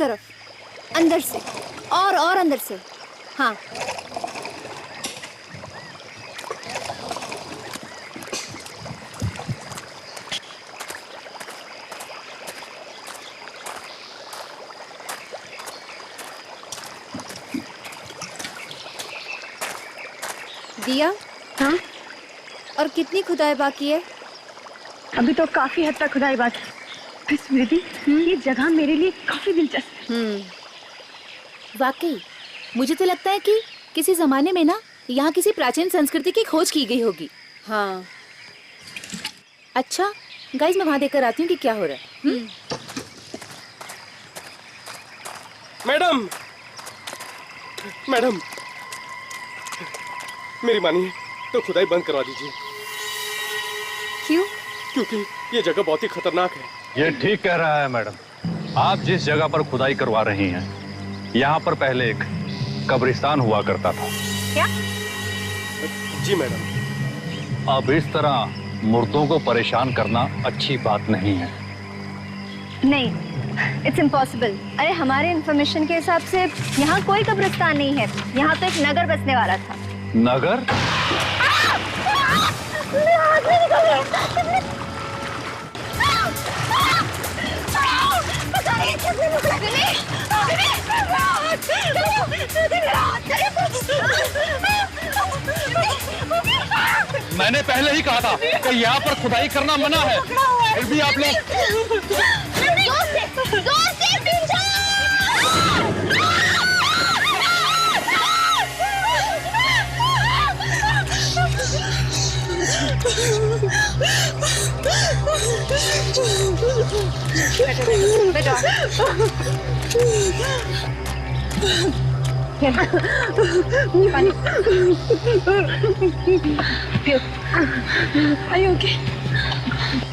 तरफ, अंदर से और अंदर से। हाँ, दिया। हाँ, और कितनी खुदाई बाकी है? अभी तो काफी हद तक खुदाई बाकी। स्मृति, ये जगह मेरे लिए काफी दिलचस्प है। वाकई मुझे तो लगता है कि किसी जमाने में ना यहाँ किसी प्राचीन संस्कृति की खोज की गई होगी। हाँ। अच्छा गाइस, मैं वहाँ देखकर आती हूँ कि क्या हो रहा है। मैडम, मैडम, मेरी मानिए तो खुदाई बंद करवा दीजिए। क्यों? क्योंकि ये जगह बहुत ही खतरनाक है। ये ठीक कह रहा है मैडम। आप जिस जगह पर खुदाई करवा रही हैं, यहाँ पर पहले एक कब्रिस्तान हुआ करता था। क्या? जी मैडम। अब इस तरह मुर्दों को परेशान करना अच्छी बात नहीं है। नहीं, इट्स इम्पॉसिबल। अरे हमारे इंफॉर्मेशन के हिसाब से यहाँ कोई कब्रिस्तान नहीं है। यहाँ तो एक नगर बसने वाला था। नगर? मैंने पहले ही कहा था कि यहाँ पर खुदाई करना मना है, फिर भी आप लोग।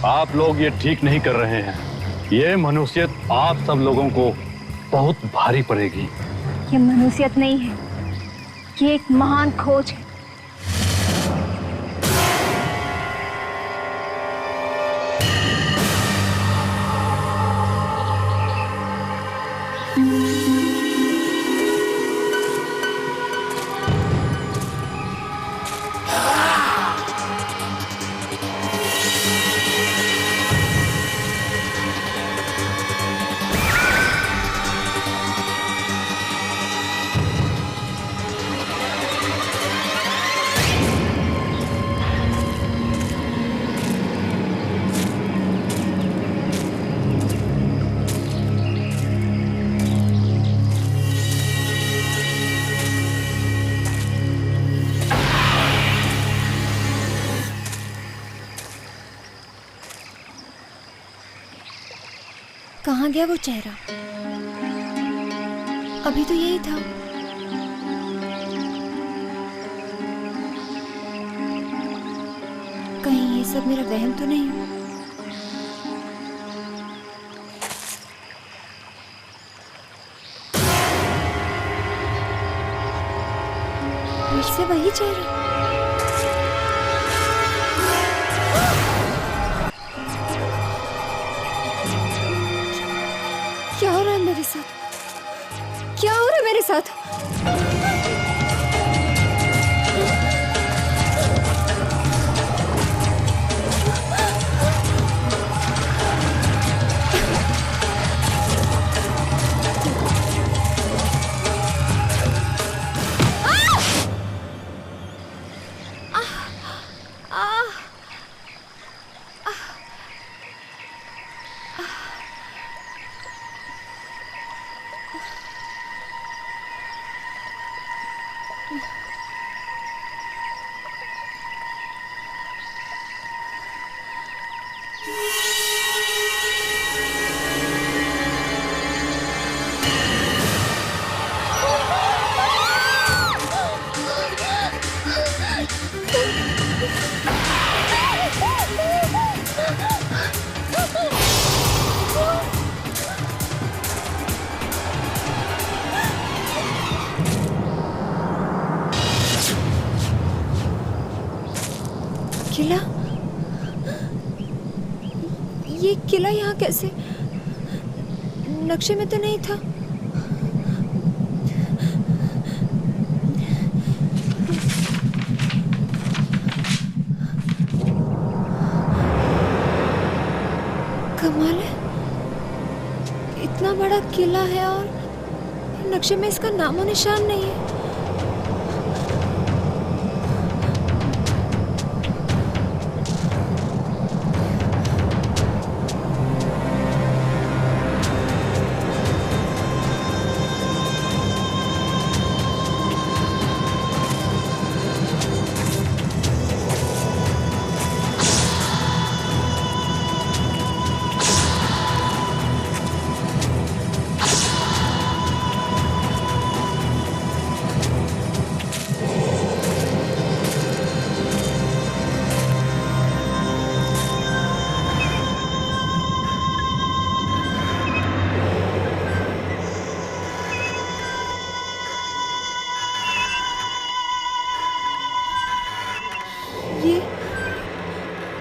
आप लोग ये ठीक नहीं कर रहे हैं। ये मनुष्यत आप सब लोगों को बहुत भारी पड़ेगी। ये मनुष्यत नहीं है, ये एक महान खोज है। कहाँ गया वो चेहरा? अभी तो यही था। कहीं ये सब मेरा वहम तो नहीं हुआ? फिर से वही चेहरा। क्या हो रहा है मेरे साथ? क्या हो रहा है मेरे साथ? किला? ये किला यहाँ कैसे? नक्शे में तो नहीं था। इतना बड़ा किला है और नक्शे में इसका नामो निशान नहीं है।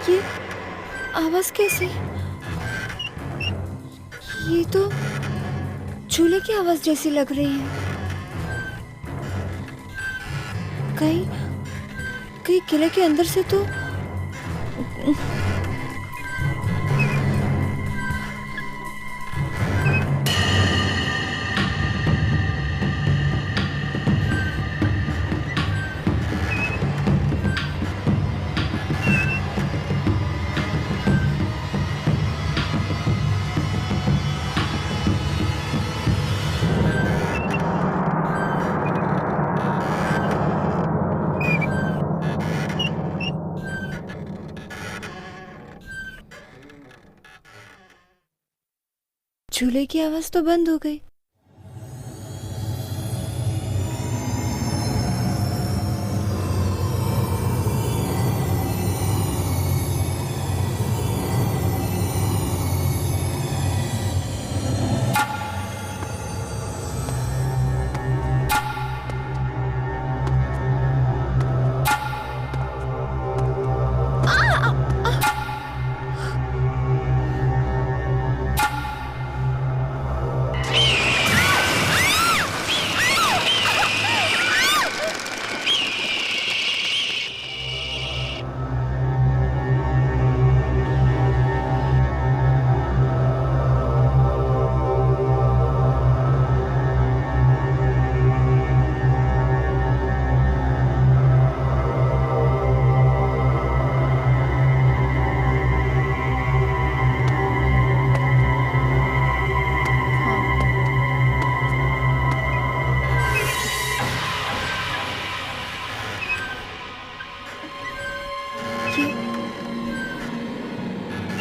ये आवाज कैसे? ये तो झूले की आवाज जैसी लग रही है। कहीं किले के अंदर से तो झूले की आवाज तो बंद हो गई।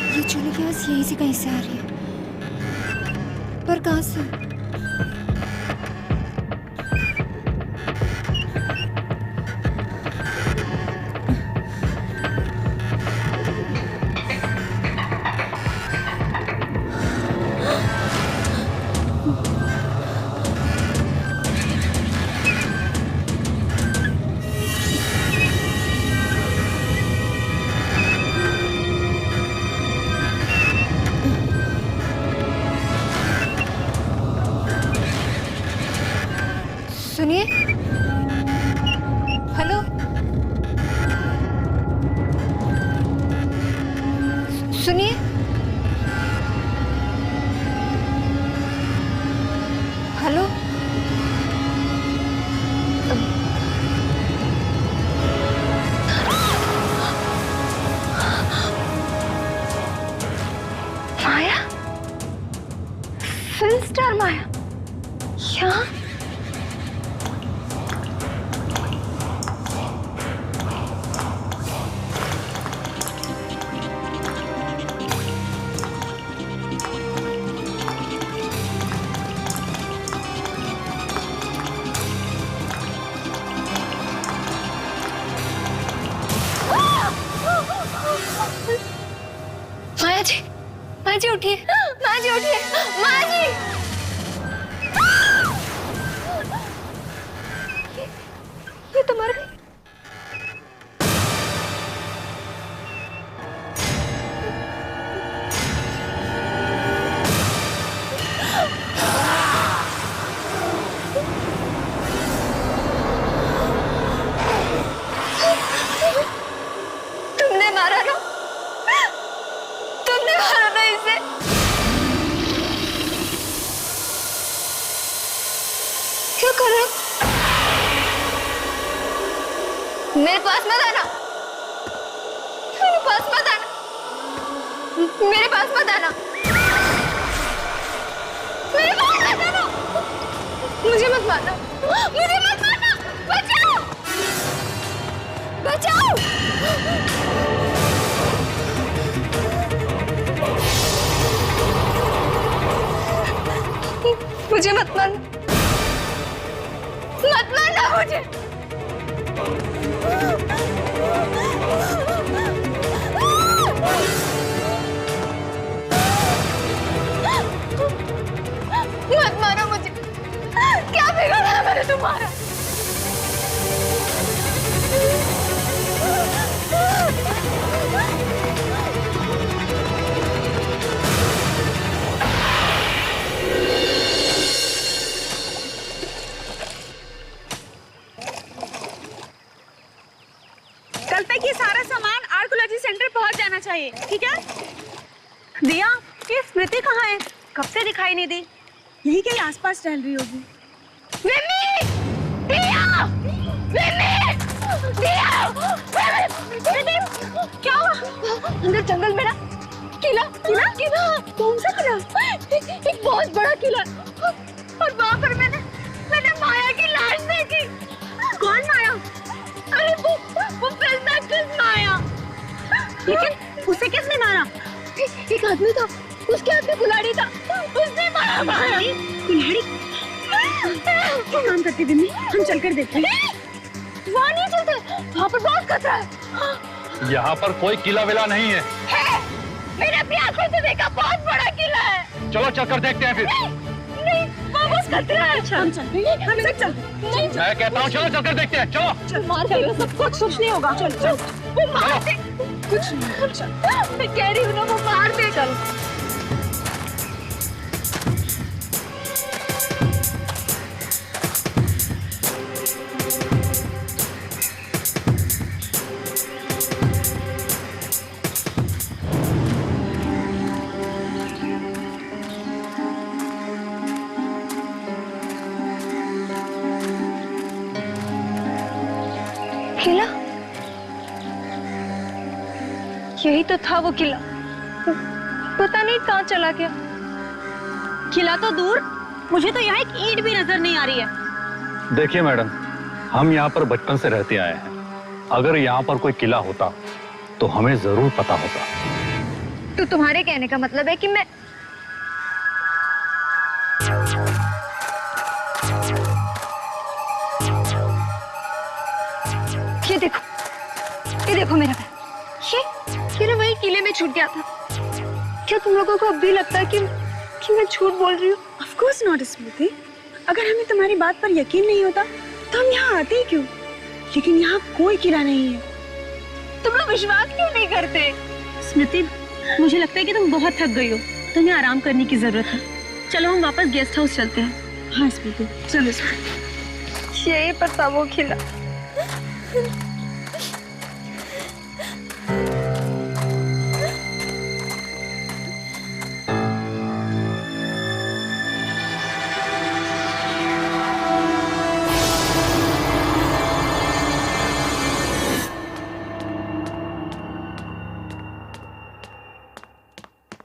ये झूले की आवाज यहीं से कहीं से आ रही है, पर कहाँ से? सुनिए, हेलो, सुनिए, हेलो, माया, फिल्म स्टार माया, यहाँ? माँ जी उठिए, माँ जी उठिए, माँ जी। ये तो मर गई। तुमने मारा ना, तुमने मारा ना इसे। क्या कर रहे हो? मेरे पास मत आना, मेरे पास मत आना, मेरे पास मत आना, मेरे पास मत आना, मुझे मत मारना, मुझे मत मारना, बचाओ, बचाओ, मुझे मत मारना, मत मारना मुझे। मत मारो मुझे, क्या बिगाड़ा है मैंने तुम्हारा? कल तक ये सारा सामान आर्कोलॉजी सेंटर पहुंच जाना चाहिए, ठीक है? दिया, ये स्मृति कहाँ है? कब से दिखाई नहीं दी? यही कहीं आसपास टहल रही होगी। दिया! क्या हुआ? अंदर जंगल में ना किला, किला, किला, कौन सा किला? एक बहुत बड़ा किला, और वहाँ पर मैंने माया की लाश देखी। कौन माया? अरे वो फिल्म एक्ट्रेस माया। लेकिन उसे किसने मारा? एक आदमी था, उसके हाथ में कुल्हाड़ी था, उसने मारा माया। कुल्हाड़ी? क्या काम करती बिन्नी? हम चलकर देखते हैं। वहाँ नहीं चलते, वहाँ पर बहुत खतरा है। यहाँ पर कोई किला विला नहीं है। मैंने अपनी आंखों से देखा, बहुत बड़ा किला है। चलो चलकर देखते हैं फिर। नहीं, वो बस खतरा है। हम चलते हैं, हम सब चलते हैं। नहीं, मैं कहता हूँ चलो चलकर देखते हैं, चलो। मार देगा सब कुछ नहीं होगा। चल चल, वो मार दे, कुछ नहीं। चल, मैं कह रही हूँ ना, वो मार दे। चल। किला, यही तो था वो किला, पता नहीं कहाँ चला गया। किला तो दूर, मुझे तो यहाँ एक ईंट भी नजर नहीं आ रही है। देखिए मैडम, हम यहाँ पर बचपन से रहते आए हैं। अगर यहाँ पर कोई किला होता तो हमें जरूर पता होता। तो तुम्हारे कहने का मतलब है कि मैं ये देखो मेरा पैर, ये ना वही किले में छूट गया था। क्या तुम लोगों को अब भी लगता है कि मैं झूठ बोल रही हूँ? Of course not, स्मृति। अगर हमें तुम्हारी बात पर यकीन नहीं होता तो हम यहाँ आते ही क्यों? लेकिन यहाँ कोई किला नहीं है। तुम लोग विश्वास क्यों नहीं करते? स्मृति, मुझे लगता है कि तुम बहुत थक गई हो, तुम्हें आराम करने की जरूरत है। चलो हम वापस गेस्ट हाउस चलते हैं। हाँ स्मृति, चलो स्मृति। यही पर था वो किला।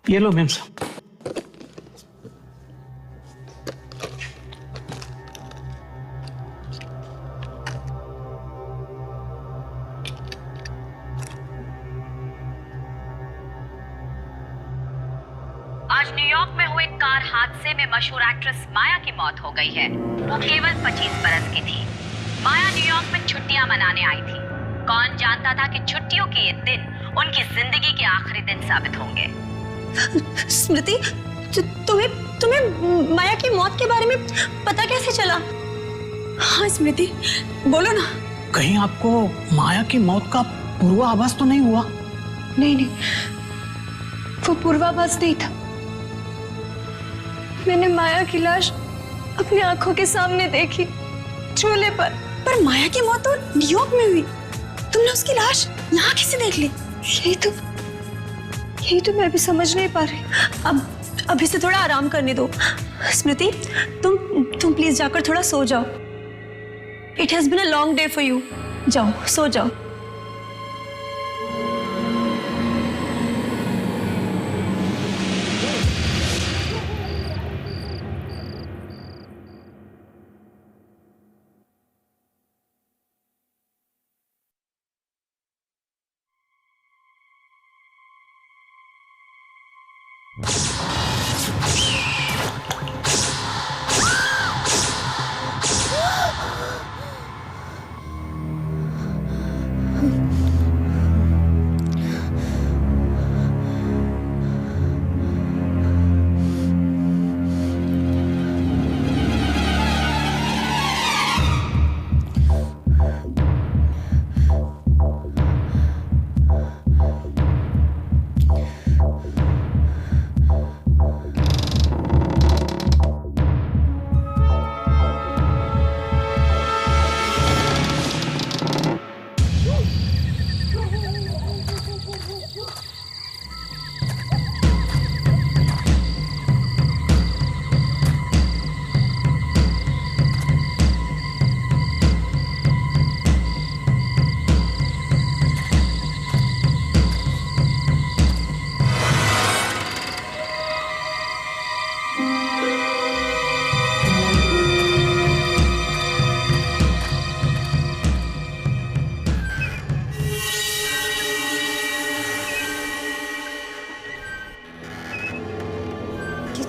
ये लो मैम साहब। आज न्यूयॉर्क में हुए कार हादसे में मशहूर एक्ट्रेस माया की मौत हो गई है। वो केवल 25 बरस की थी। माया न्यूयॉर्क में छुट्टियां मनाने आई थी। कौन जानता था कि छुट्टियों के ये दिन उनकी जिंदगी के आखिरी दिन साबित होंगे। स्मृति, तुम्हें माया की मौत के बारे में पता कैसे चला? हाँ स्मृति, बोलो ना। कहीं आपको माया की मौत का पूर्वाभास तो नहीं हुआ? नहीं, वो पूर्वाभास नहीं था। मैंने माया की लाश अपनी आंखों के सामने देखी, चूल्हे पर। पर माया की मौत तो न्यूयॉर्क में हुई, तुमने उसकी लाश यहाँ कैसे देख ली? यही तो मैं भी समझ नहीं पा रही। अभी से थोड़ा आराम करने दो। स्मृति, तुम प्लीज जाकर थोड़ा सो जाओ। It has been a long day for you. जाओ, सो जाओ।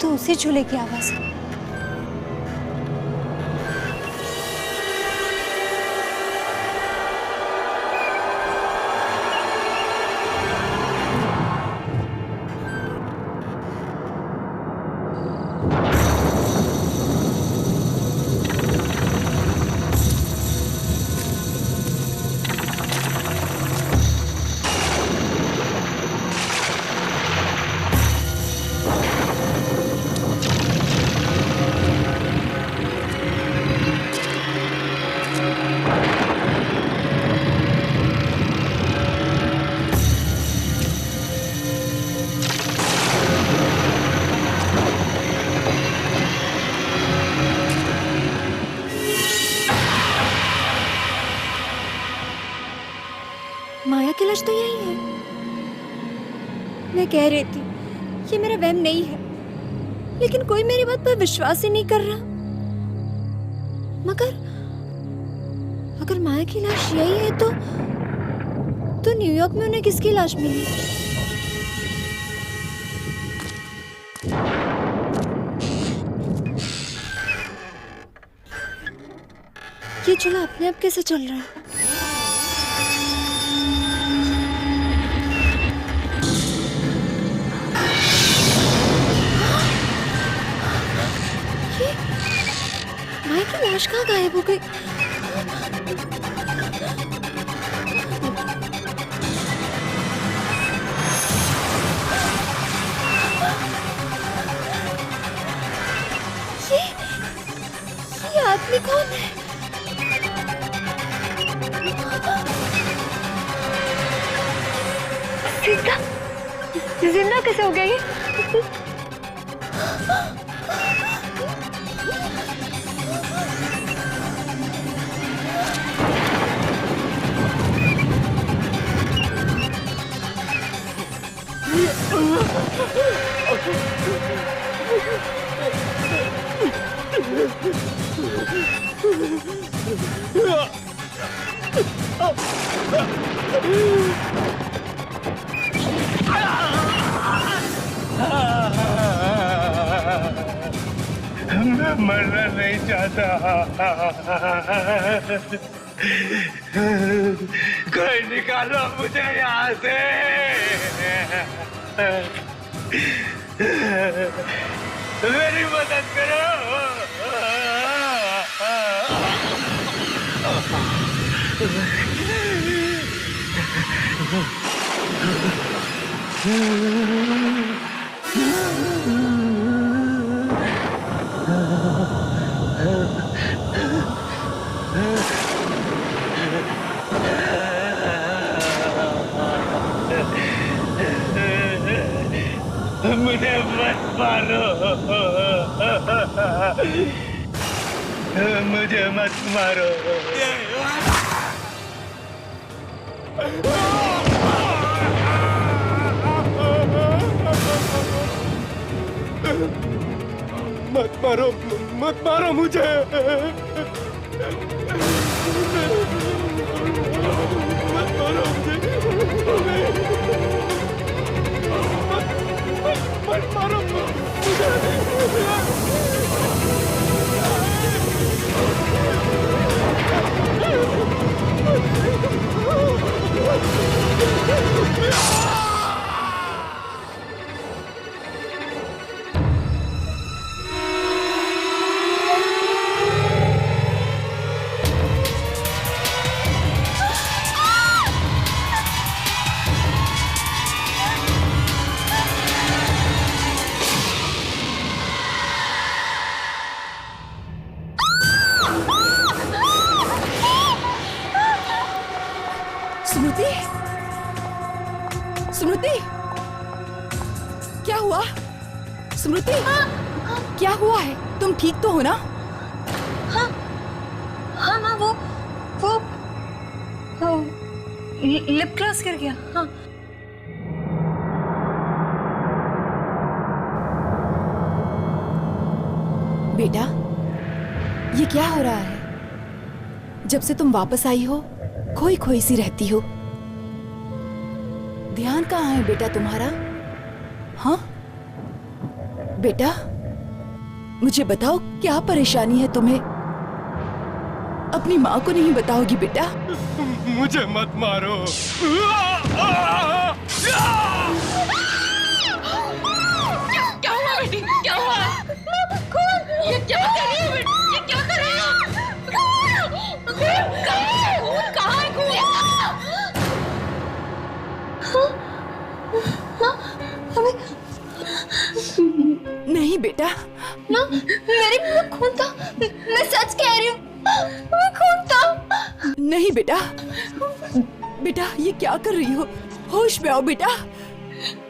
तो उसी झूले की आवाज है। माया की लाश तो यही है। मैं कह रही थी ये मेरा वहम नहीं है, लेकिन कोई मेरी बात पर विश्वास ही नहीं कर रहा। मगर अगर माया की लाश यही है तो न्यूयॉर्क में उन्हें किसकी लाश मिली? ये चूल्हा अपने आप कैसे चल रहा है? माया की लाश कहाँ गायब हो गई? ये आदमी कौन है? जिंदा जिंदा कैसे हो गया ये? मैं मरना नहीं चाहता। कोई निकालो मुझे यहाँ से। मेरी मदद करो। मुझे मत मारो, मुझे मत मारो। मत मारो, मत मारो मुझे। मत मारो मुझे। मत मारो मुझे। स्मृति, स्मृति, क्या हुआ? स्मृति, क्या हुआ है? तुम ठीक तो हो ना? हाँ हाँ माँ, वो लिप ग्लॉस गिर गया। हाँ बेटा, ये क्या हो रहा है? जब से तुम वापस आई हो खोई खोई सी रहती हो। ध्यान कहाँ है बेटा तुम्हारा? हाँ बेटा, मुझे बताओ क्या परेशानी है तुम्हें? अपनी माँ को नहीं बताओगी बेटा? मुझे मत मारो। क्या हुआ बेटी? क्या हुआ? ये क्या कर रही हो बेटी? ये क्या कर रही हो? कहाँ है खून? नहीं बेटा, माँ, मेरे मुंह में खून था। मैं सच कह रही हूँ, मैं खून था। नहीं बेटा, बेटा ये क्या कर रही हो? होश में आओ बेटा,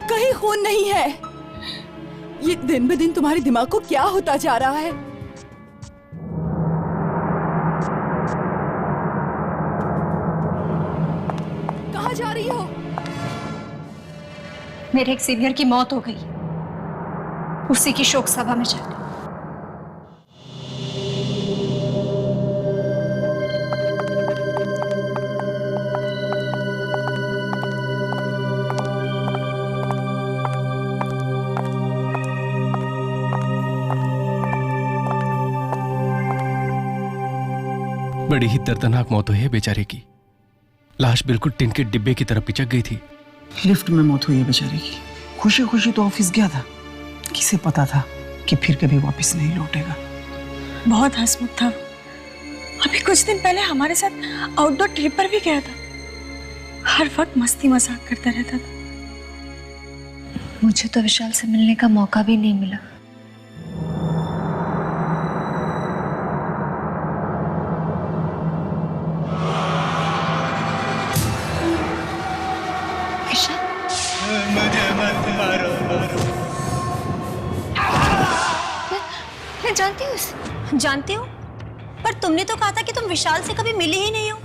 कहीं खून नहीं है। ये दिन ब दिन तुम्हारे दिमाग को क्या होता जा रहा है? कहाँ जा रही हो? मेरे एक सीनियर की मौत हो गई, उसी की शोक सभा में जा। बड़ी ही दर्दनाक मौत हुई है बेचारे की। लाश बिल्कुल टिन के डिब्बे की तरह पिचक गई थी। लिफ्ट में मौत हुई है बेचारे की। खुशी खुशी तो ऑफिस गया था, किसे पता था कि फिर कभी वापस नहीं लौटेगा। बहुत हंसमुख था। अभी कुछ दिन पहले हमारे साथ आउटडोर ट्रिप पर भी गया था। हर वक्त मस्ती मजाक करता रहता था। मुझे तो विशाल से मिलने का मौका भी नहीं मिला। मुझे मत मारो। मैं जानती हूँ इसे। जानती हूँ, पर तुमने तो कहा था कि तुम विशाल से कभी मिले ही नहीं हो।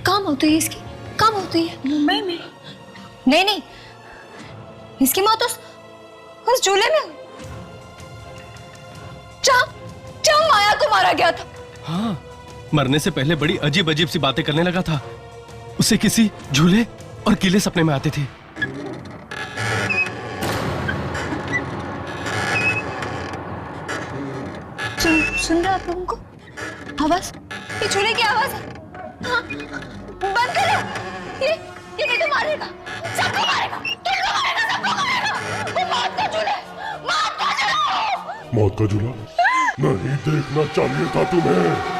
काम होती है इसकी, काम होती है मुंबई में। नहीं, इसकी मौत उस झूले में जहाँ माया को मारा गया था। हाँ, मरने से पहले बड़ी अजीब अजीब सी बातें करने लगा था। उसे किसी झूले और किले सपने में आते थे। सुन रहे आप लोगों को आवाज? ये झूले की आवाज है। हाँ, बंद करो। ये नहीं तो मारेगा, सबको मारेगा, तुमको मारेगा, सबको मारेगा। वो मौत का झूला, मौत का झूला। मौत का झूला नहीं देखना चाहिए था तुम्हें।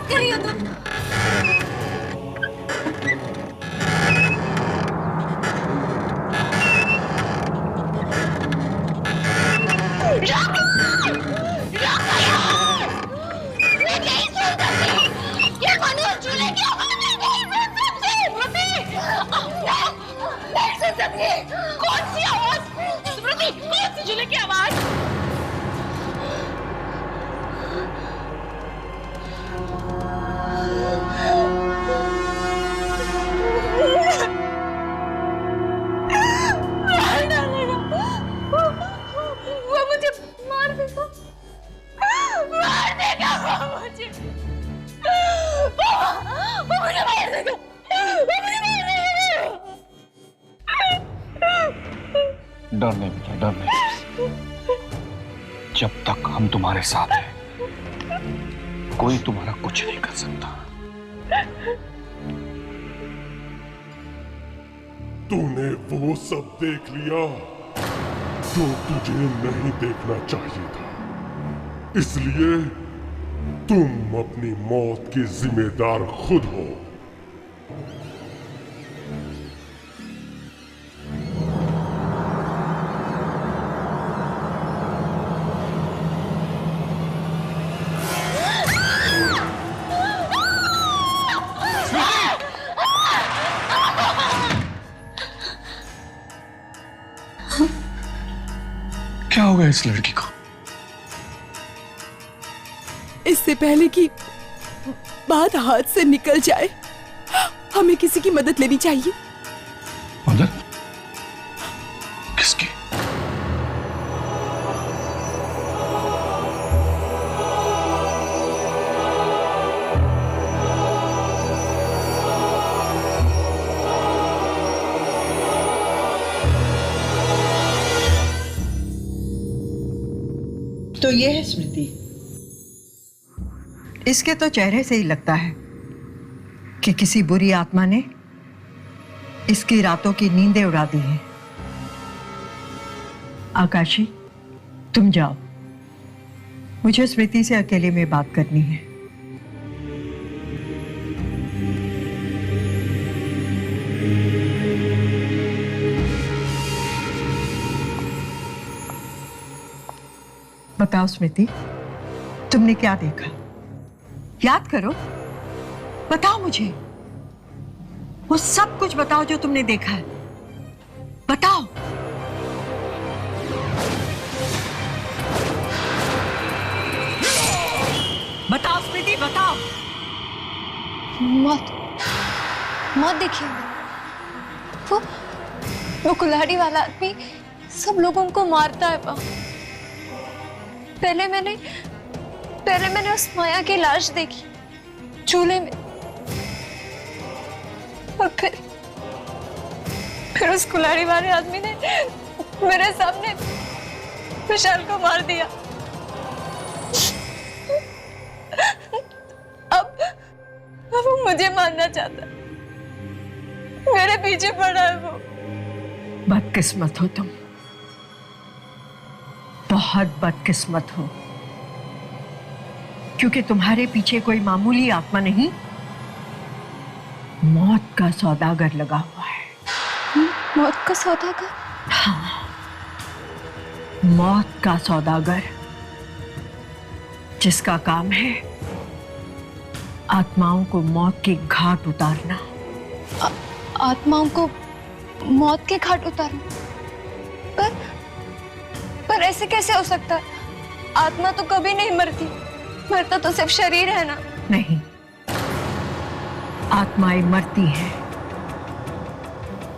बात कर रही हो तुम? कौन सी आवाज? स्मृति, कौन सी झूले की आवाज? मार डालेगा। वो मुझे मार देगा। मार देगा वो मुझे। वो मुझे मार देगा। वो मुझे मार देगा। डर नहीं बेटा, डर नहीं। जब तक हम तुम्हारे साथ हैं कोई तुम्हारा कुछ नहीं कर सकता। तूने वो सब देख लिया जो तुझे नहीं देखना चाहिए था, इसलिए तुम अपनी मौत की जिम्मेदार खुद हो। क्या होगा इस लड़की को? इससे पहले कि बात हाथ से निकल जाए, हमें किसी की मदद लेनी चाहिए। मदद? किसकी? तो ये है स्मृति। इसके तो चेहरे से ही लगता है कि किसी बुरी आत्मा ने इसकी रातों की नींदें उड़ा दी हैं। आकाशी, तुम जाओ, मुझे स्मृति से अकेले में बात करनी है। बताओ स्मृति, तुमने क्या देखा? याद करो, बताओ मुझे, वो सब कुछ बताओ जो तुमने देखा है। बताओ। बताओ स्मृति, बताओ। मौत, मौत देखिए। वो कुल्हाड़ी वाला आदमी सब लोगों को मारता है। पहले मैंने उस माया की लाश देखी चूल्हे में, और फिर उस कुल्हाड़ी वाले आदमी ने मेरे सामने विशाल को मार दिया। अब वो मुझे मारना चाहता है, मेरे पीछे पड़ा है वो। बदकिस्मत हो तुम, बहुत बदकिस्मत हो, क्योंकि तुम्हारे पीछे कोई मामूली आत्मा नहीं, मौत का सौदागर लगा हुआ है। मौत का सौदागर? हाँ, मौत का सौदागर, जिसका काम है आत्माओं को मौत के घाट उतारना। आत्माओं को मौत के घाट उतारना? पर ऐसे कैसे हो सकता है? आत्मा तो कभी नहीं मरती, मरता तो सिर्फ शरीर है ना। नहीं, आत्माएं मरती हैं।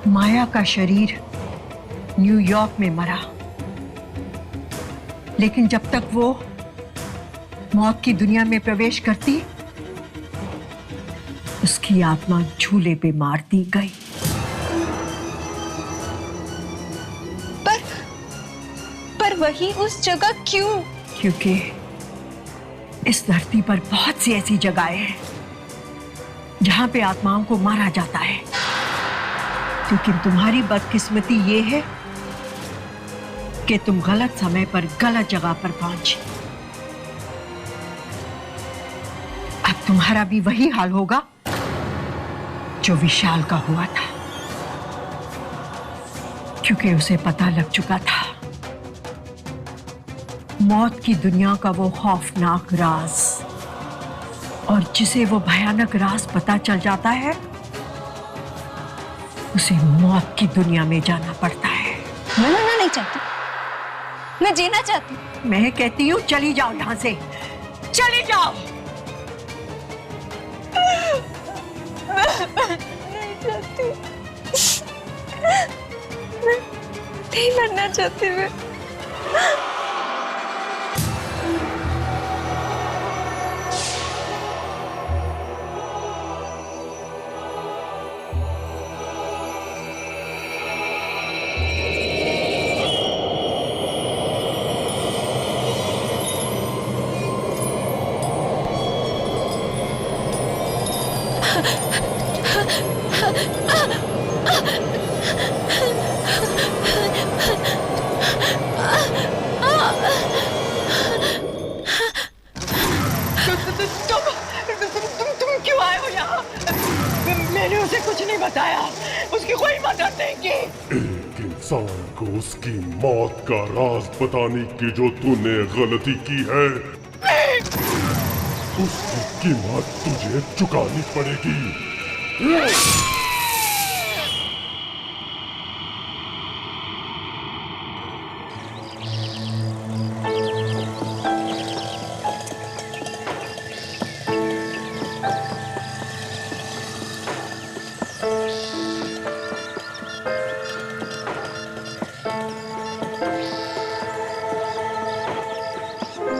माया का शरीर न्यूयॉर्क में मरा, लेकिन जब तक वो मौत की दुनिया में प्रवेश करती, उसकी आत्मा झूले पे मार दी गई। पर वही उस जगह क्यों? क्योंकि इस धरती पर बहुत सी ऐसी जगहें हैं जहां पे आत्माओं को मारा जाता है, लेकिन तुम्हारी बदकिस्मती ये है कि तुम गलत समय पर गलत जगह पर पहुंची। अब तुम्हारा भी वही हाल होगा जो विशाल का हुआ था, क्योंकि उसे पता लग चुका था मौत की दुनिया का वो खौफनाक राज, और जिसे वो भयानक राज पता चल जाता है उसे मौत की दुनिया में जाना पड़ता है। मैं मरना नहीं चाहती, मैं जीना चाहती हूँ। मैं कहती हूँ चली जाओ यहां से, चली जाओ। नहीं चाहती, मैं नहीं मरना चाहती। मैं तुम क्यों आए हो यहाँ? मैंने उसे कुछ नहीं बताया, उसकी कोई मदद नहीं की। एक इंसान को उसकी मौत का राज बताने की जो तूने गलती की है, उसकी कीमत तुझे चुकानी पड़ेगी।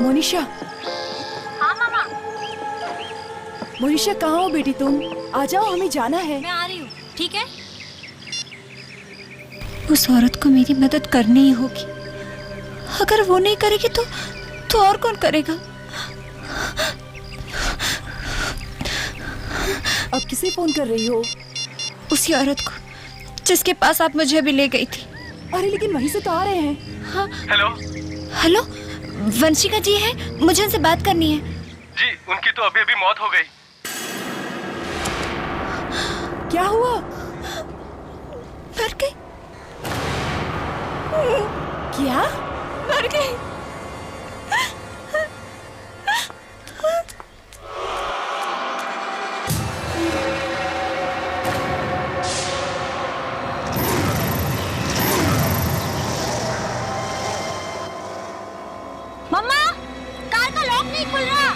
मोनिशा, हाँ मामा। मोनिशा कहाँ हो बेटी तुम? आ जाओ, हमें जाना है। मैं आ रही हूँ, ठीक है? उस औरत को मेरी मदद करनी ही होगी। अगर वो नहीं करेगी तो और कौन करेगा? अब किसे फोन कर रही हो? उसी औरत को जिसके पास आप मुझे अभी ले गई थी। अरे लेकिन वहीं से तो आ रहे हैं। हाँ। हेलो हेलो, वंशिका जी है, मुझे उनसे बात करनी है। जी, उनकी तो अभी अभी मौत हो गई। क्या हुआ? मर गई। क्या? मर गई। मम्मा, कार का लॉक नहीं खुल रहा।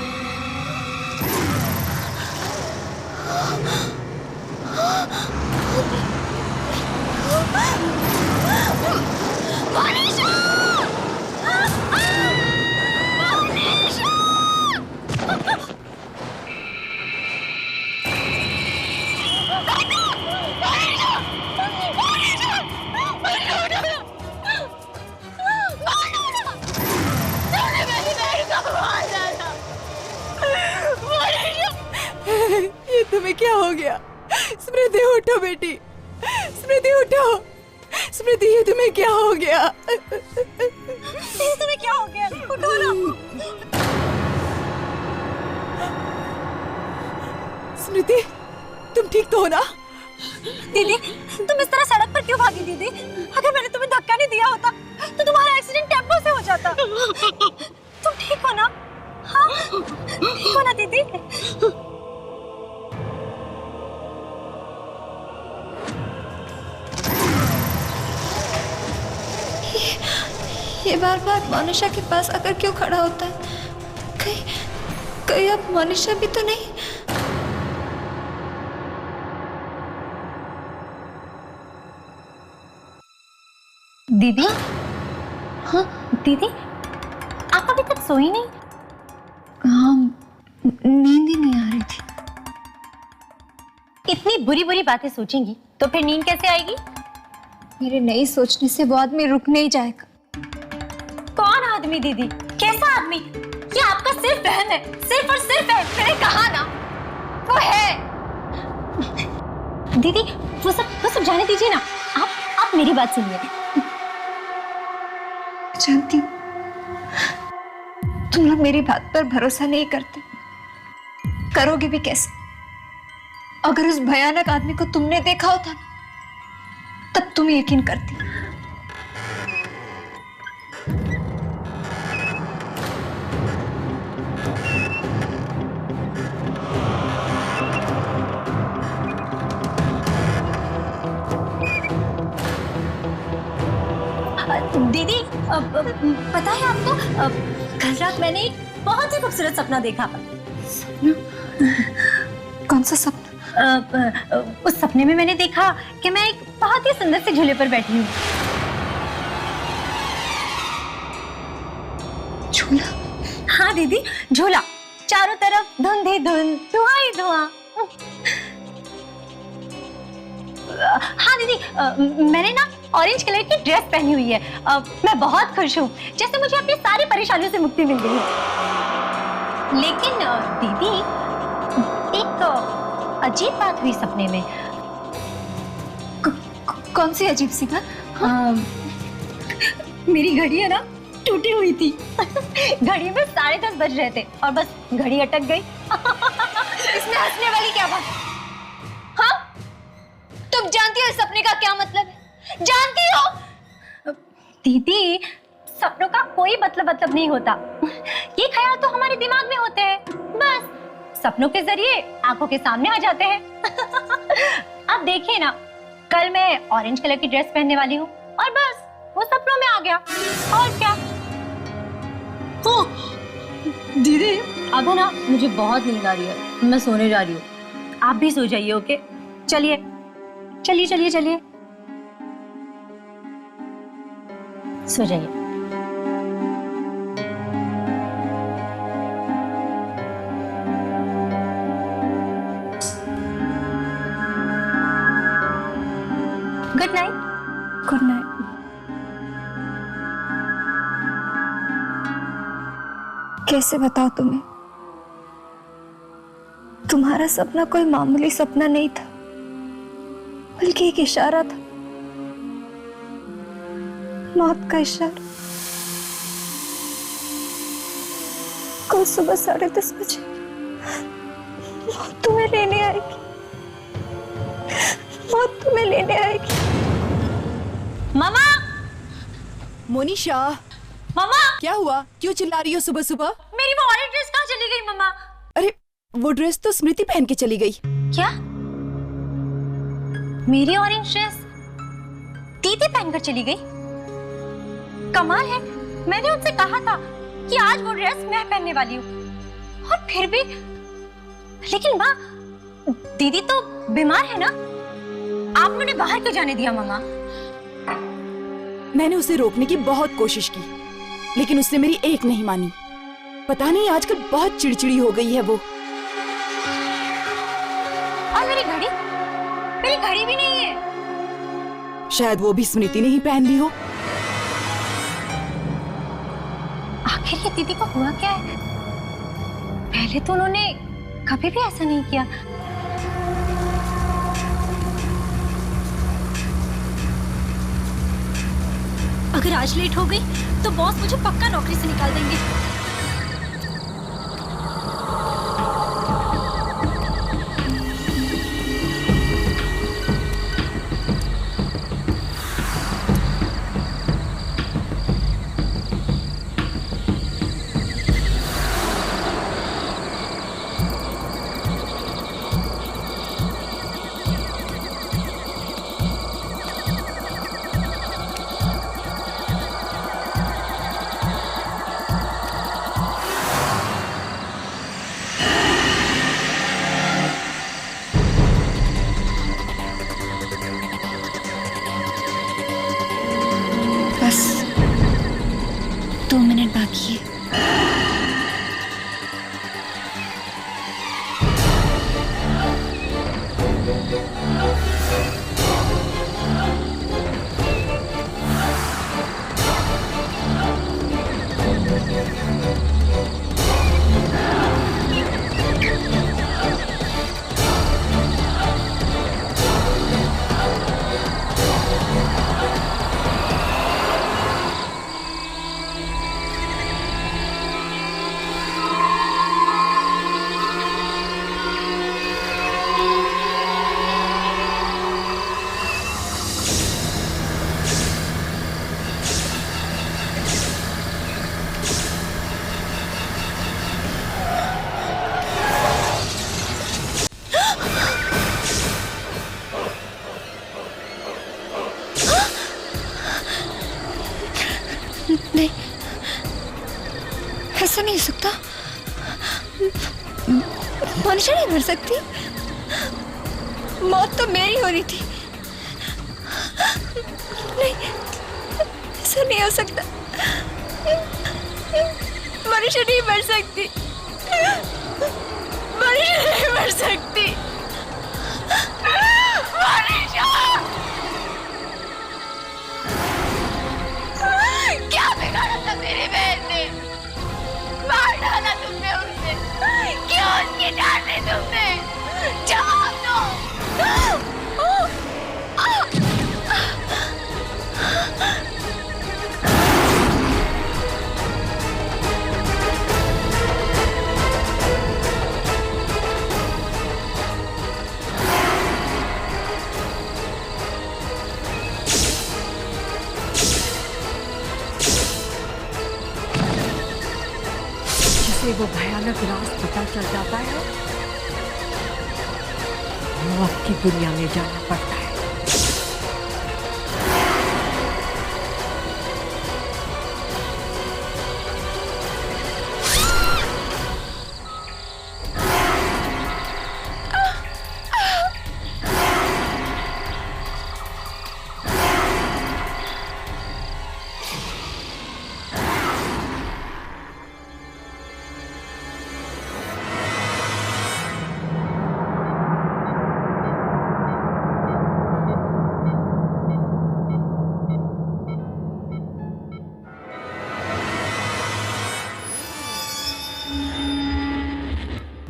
मनीषा! ये तुम्हें क्या हो गया? स्मृति उठो बेटी, स्मृति उठो। स्मृति, ये तुम्हें क्या हो गया? तुम्हें क्या हो गया? उठो ना। स्मृति, तुम ठीक तो हो ना? दीदी, तुम इस तरह सड़क पर क्यों भागी दीदी? अगर मैंने तुम्हें धक्का नहीं दिया होता तो तुम्हारा एक्सीडेंट टेम्पो से हो जाता। तुम ठीक हो ना? हाँ, ठीक हो ना दीदी? ये बार बार मोनिशा के पास आकर क्यों खड़ा होता है? कहीं अब मोनिशा भी तो नहीं? दीदी? हाँ दीदी, आप अभी तक सोई नहीं? हाँ, नींद ही नहीं आ रही थी। इतनी बुरी बुरी बातें सोचेंगी तो फिर नींद कैसे आएगी? मेरे नहीं सोचने से वो आदमी रुक नहीं जाएगा। कौन आदमी दीदी? कैसा आदमी? ये आपका सिर्फ वहम है, सिर्फ और सिर्फ है। मैंने कहा ना, वो है। दीदी, वो सब जाने दीजिए ना। आप मेरी बात सुनिए। जानती हूँ तुम लोग मेरी बात पर भरोसा नहीं करते, करोगे भी कैसे? अगर उस भयानक आदमी को तुमने देखा होता ना, तब तुम यकीन करती। दीदी, पता है आपको, कल रात मैंने एक बहुत ही खूबसूरत सपना देखा। कौन सा सपना? उस सपने में मैंने देखा कि मैं एक बहुत ही सुंदर से झूले पर बैठी हूँ। झूला? हाँ दीदी, झूला। चारों तरफ धुंध ही धुंध, धुआं ही धुआं। हाँ दीदी, मैंने ना ऑरेंज कलर की ड्रेस पहनी हुई है। मैं बहुत खुश हूँ, जैसे मुझे अपनी सारी परेशानियों से मुक्ति मिल गई है। लेकिन दीदी, एक अजीब बात हुई सपने में। कौन सी अजीब सी बात? मेरी घड़ी है ना, टूटी हुई थी। घड़ी में 10:30 बज रहे थे और बस घड़ी अटक गई। इसमें हंसने वाली क्या बात? हाँ, तुम जानती हो इस सपने का क्या मतलब है? जानती हो? दीदी, सपनों का कोई मतलब नहीं होता। ये ख्याल तो हमारे दिमाग में होते हैं, बस सपनों के जरिए आंखों के सामने आ जाते हैं। अब देखिए ना, कल मैं ऑरेंज कलर की ड्रेस पहनने वाली हूँ और बस वो सपनों में आ गया। और क्या? दीदी, अब है ना, मुझे बहुत नींद आ रही है, मैं सोने जा रही हूँ। आप भी सो जाइए, ओके? चलिए चलिए चलिए चलिए, सो जाइए। Good night. Good night. कैसे बताओ तुम्हें? तुम्हारा सपना कोई मामूली सपना नहीं था, बल्कि एक इशारा था, मौत का इशारा। कल सुबह 10:30 बजे मौत तुम्हें लेने आएगी। मौत तुम्हें लेने आएगी। मामा! मोनिशा, मामा! क्या हुआ? क्यों चिल्ला रही हो सुबह सुबह? मेरी वो ऑरेंज ड्रेस कहाँ चली गई मामा? अरे, वो ड्रेस तो स्मृति पहन के चली गई। क्या? मेरी ऑरेंज ड्रेस दीदी पहनकर चली गई? कमाल है, मैंने उनसे कहा था कि आज वो ड्रेस मैं पहनने वाली हूँ, और फिर भी। लेकिन माँ, दीदी तो बीमार है ना, आपने उन्हें बाहर क्यों जाने दिया मामा? मैंने उसे रोकने की बहुत कोशिश की, लेकिन उसने मेरी एक नहीं मानी। पता नहीं आजकल बहुत चिड़चिड़ी हो गई है वो। और मेरी घड़ी भी नहीं है। शायद वो भी स्मृति ने ही पहन ली हो। आखिर ये दीदी को हुआ क्या है? पहले तो उन्होंने कभी भी ऐसा नहीं किया। अगर आज लेट हो गई तो बॉस मुझे पक्का नौकरी से निकाल देंगे। बस 2 मिनट बाकी है। मनुष्य नहीं मर सकती। मौत तो मेरी हो रही थी। नहीं, ऐसा नहीं हो सकता। मनुष्य नहीं मर सकती। मनुष्य नहीं मर सकती। मनुष्य! क्या बिगाड़ा था मेरी बहन ने? मार डाला तुमने उसे। क्यों उसकी जान ली तुमने? जवाब दो। जिसे वो भयानक राज पता चल जाता है, मौत की दुनिया में जाना पड़ता है।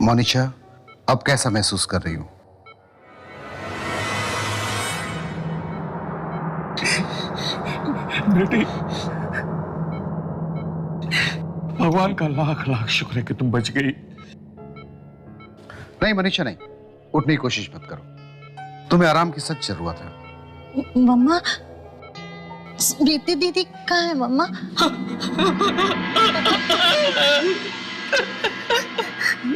मोनिशा, अब कैसा महसूस कर रही हूं? बेटी, भगवान का लाख लाख शुक्र है कि तुम बच गई। नहीं मनीषा, नहीं, उठने की कोशिश मत करो। तुम्हें आराम की सच जरूरत है। मम्मा, स्मृति दीदी कहाँ है मम्मा?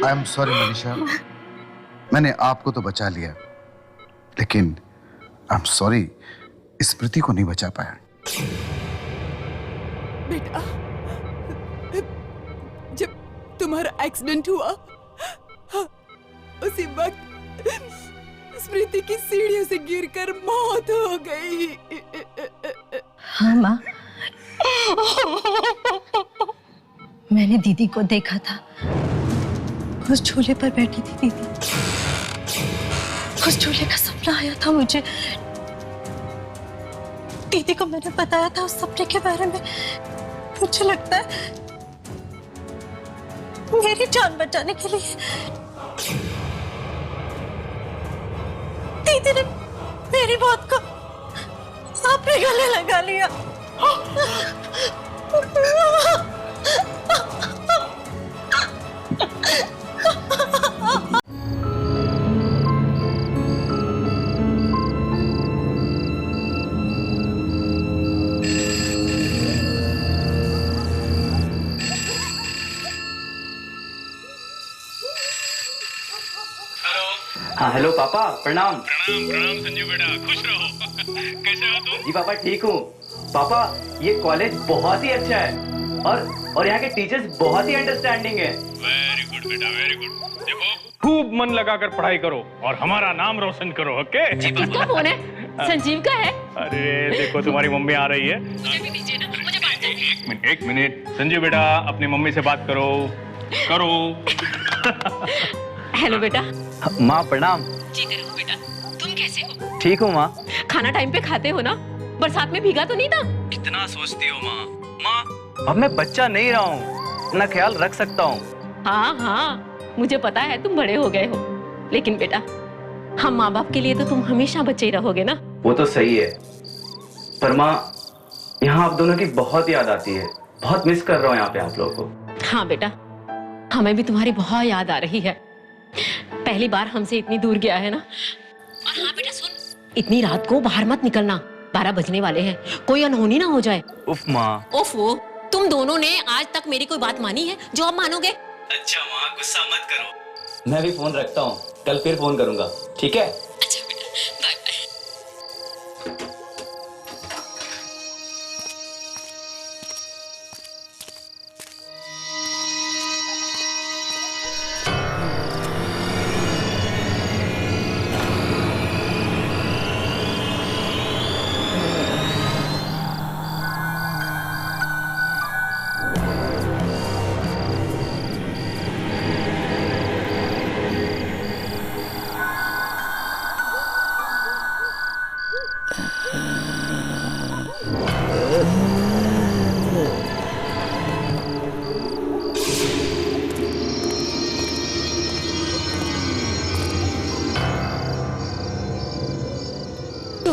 आई एम सॉरी मनीषा, मैंने आपको तो बचा लिया, लेकिन आई एम सॉरी, स्मृति को नहीं बचा पाया। बेटा, जब तुम्हारा एक्सीडेंट हुआ, उसी वक्त स्मृति की सीढ़ियों से गिरकर मौत हो गई। हाँ माँ, मैंने दीदी को देखा था। उस झूले पर बैठी थी दीदी। उस झूले का सपना आया था मुझे। दीदी को मैंने बताया था उस सपने के बारे में। मुझे लगता है मेरी जान बचाने के लिए दीदी ने मेरी मौत को अपने गले लगा लिया। हाँ हेलो पापा, प्रणाम। प्रणाम प्रणाम संजू बेटा, खुश रहो। कैसे हो तुम? जी पापा ठीक हूँ। पापा ये कॉलेज बहुत ही अच्छा है और यहाँ के टीचर्स बहुत ही अंडरस्टैंडिंग है। वेरी गुड बेटा, वेरी गुड। देखो खूब मन लगाकर पढ़ाई करो और हमारा नाम रोशन करो, ओके? किसका फोन है? संजीव का है। अरे देखो तुम्हारी मम्मी आ रही है। मुझे भी दीजिए ना, मुझे बात करनी है। एक मिनट संजू बेटा, अपनी मम्मी से बात करो करो। हेलो बेटा। माँ प्रणाम। जीते रहो बेटा। तुम कैसे हो? ठीक हूँ माँ। खाना टाइम पे खाते हो ना? बरसात में भीगा तो नहीं था? कितना सोचती हो माँ। अब मैं बच्चा नहीं रहा हूँ, अपना ख्याल रख सकता हूँ। हाँ हाँ, मुझे पता है तुम बड़े हो गए हो, लेकिन बेटा हम माँ बाप के लिए तो तुम हमेशा बच्चे ही रहोगे ना। वो तो सही है, पर माँ यहाँ आप दोनों की बहुत याद आती है। बहुत मिस कर रहा हूँ यहाँ पे आप लोगों को। हाँ बेटा, हमें भी तुम्हारी बहुत याद आ रही है। पहली बार हमसे इतनी दूर गया है ना। और हाँ बेटा सुन, इतनी रात को बाहर मत निकलना, 12 बजने वाले हैं, कोई अनहोनी ना हो जाए। उफ माँ। ओफो, तुम दोनों ने आज तक मेरी कोई बात मानी है जो अब मानोगे? अच्छा माँ, गुस्सा मत करो। मैं भी फोन रखता हूँ, कल फिर फोन करूंगा, ठीक है? अच्छा बेटा, बाय बाय।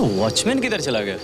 वॉचमैन किधर चला गया?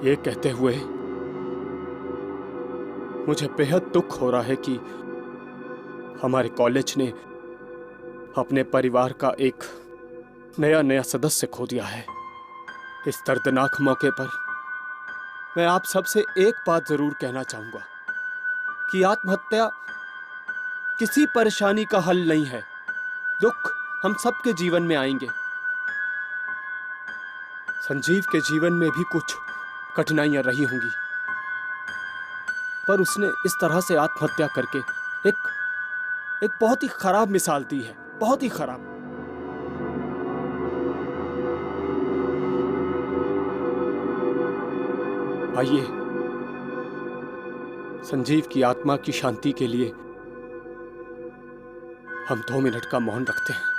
ये कहते हुए मुझे बेहद दुख हो रहा है कि हमारे कॉलेज ने अपने परिवार का एक नया सदस्य खो दिया है। इस दर्दनाक मौके पर मैं आप सबसे एक बात जरूर कहना चाहूंगा कि आत्महत्या किसी परेशानी का हल नहीं है। दुख हम सबके जीवन में आएंगे। संजीव के जीवन में भी कुछ कठिनाइयां रही होंगी, पर उसने इस तरह से आत्महत्या करके एक बहुत ही खराब मिसाल दी है, बहुत ही खराब। आइए संजीव की आत्मा की शांति के लिए हम 2 मिनट का मौन रखते हैं।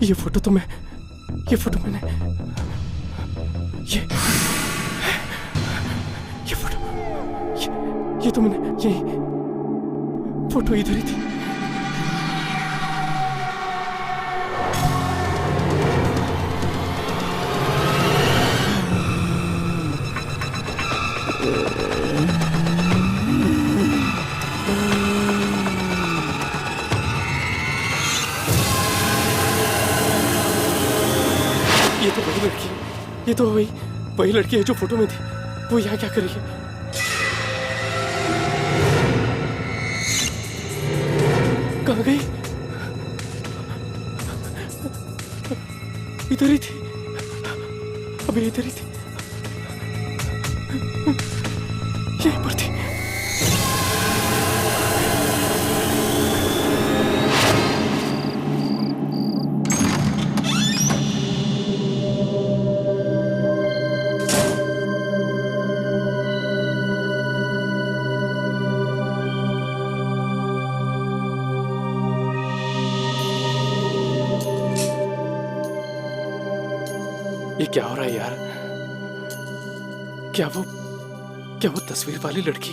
ये फोटो मैंने ये तो मैंने यही फोटो इधर ही थी। ये तो वही लड़की है, ये तो वही लड़की है जो फोटो में थी। वो यहाँ क्या कर रही है? कहाँ गई? इधर ही थी, अभी इधर ही थी, यहीं पर थी। ये क्या हो रहा है यार? क्या वो तस्वीर वाली लड़की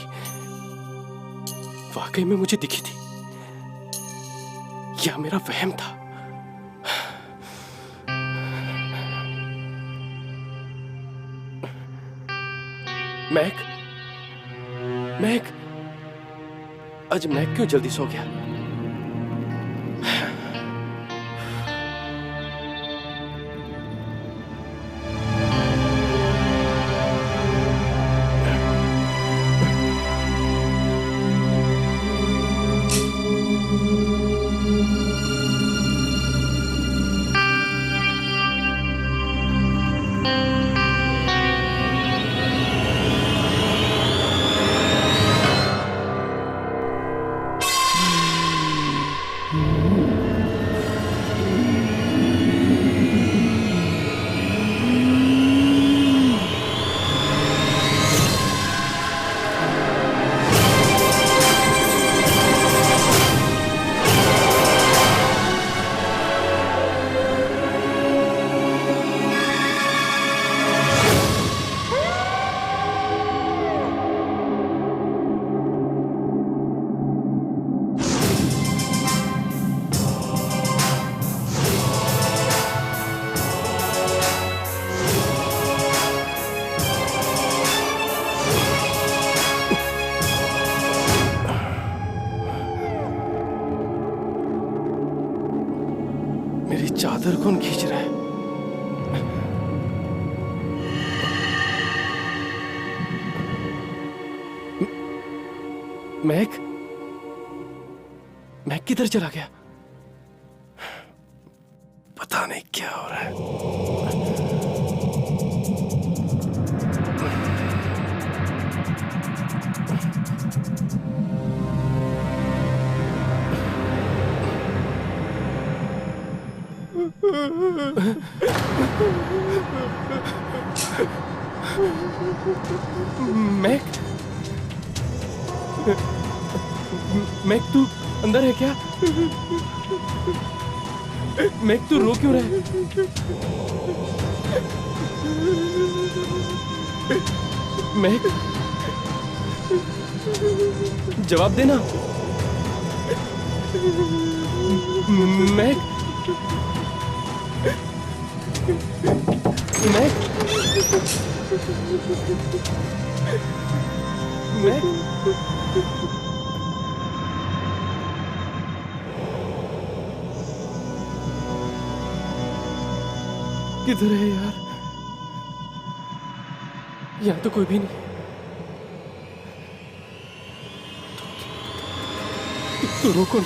वाकई में मुझे दिखी थी या मेरा वहम था? मैक आज मैक क्यों जल्दी सो गया? चादर कौन खींच रहा है? मैक किधर चला गया? पता नहीं क्या हो रहा है। मैक तू अंदर है क्या? मैक तू रो क्यों रहा है? मैक जवाब देना। मैक किधर है यार? यहाँ तो कोई भी नहीं। तो रोको ना।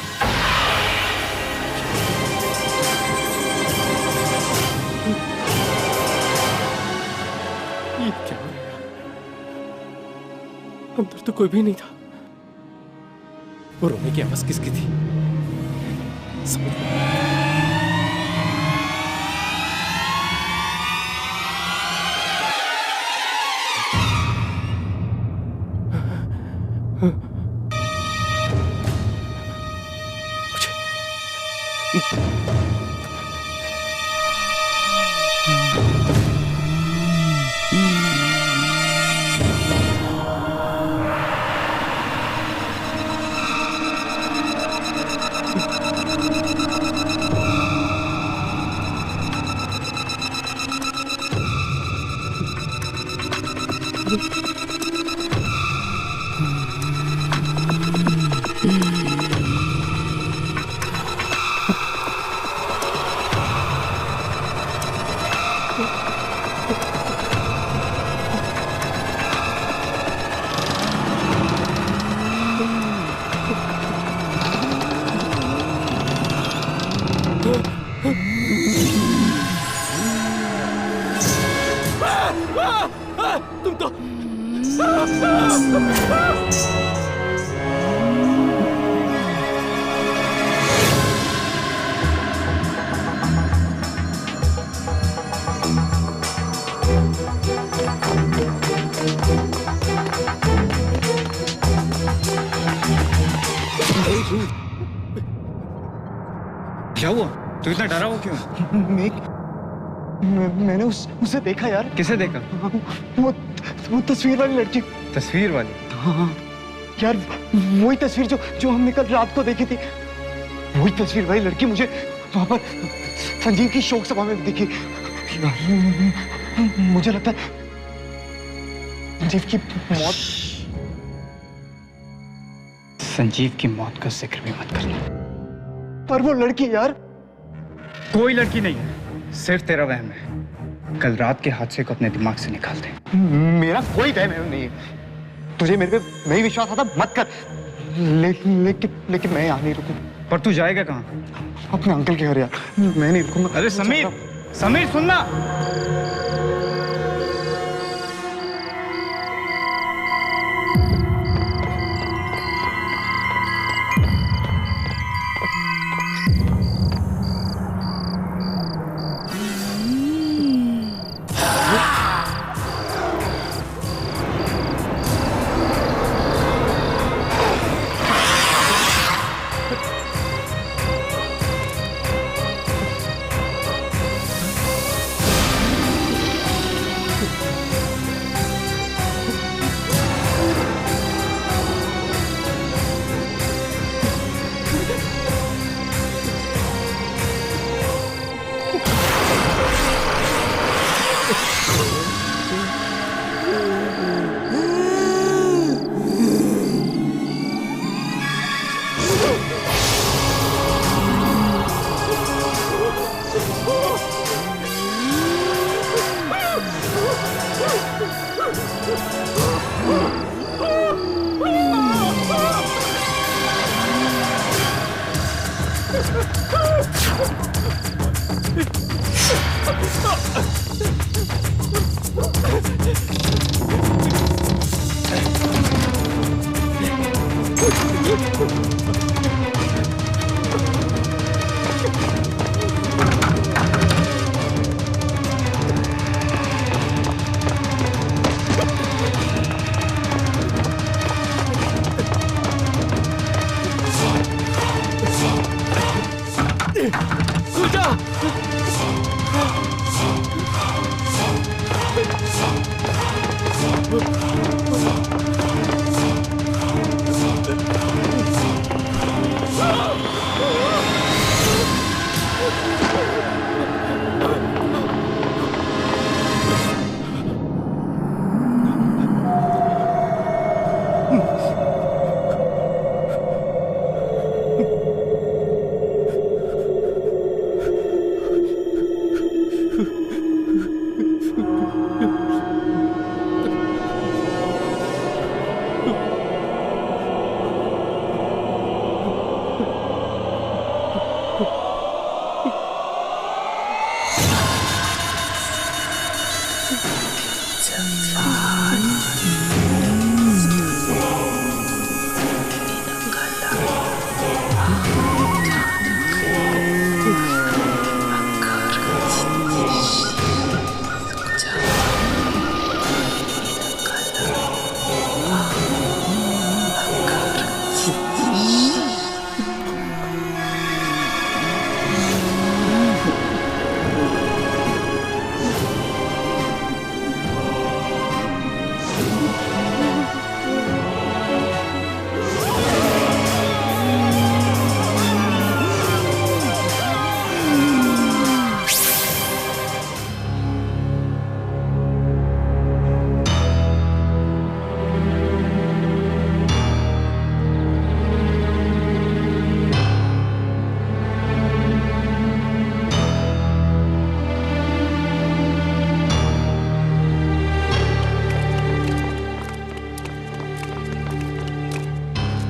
ये क्या हो रहा है? अंदर तो कोई भी नहीं था। वो रोने की आवाज किसकी थी? समझ तुम तो क्या हुआ? तू इतना डरा हुआ क्यों? मैंने उसे देखा यार। किसे देखा? वो तस्वीर वाली लड़की। तस्वीर वाली? हाँ यार, वही तस्वीर जो हमने कल रात को देखी थी। वही तस्वीर वाली लड़की मुझे वहां पर संजीव की शोक सभा में दिखी। यार मुझे लगता है संजीव की मौत। संजीव की मौत का जिक्र भी मत करना। पर वो लड़की यार। कोई लड़की नहीं है, सिर्फ तेरा वहम है। कल रात के हादसे को अपने दिमाग से निकाल दे। मेरा कोई वहम नहीं है। तुझे मेरे पे नहीं विश्वास आता मत कर। लेकिन मैं यहाँ नहीं रुकूं। पर तू जाएगा कहाँ? अपने अंकल के घर यार। मैं नहीं रुकूंगा। अरे समीर, समीर सुनना।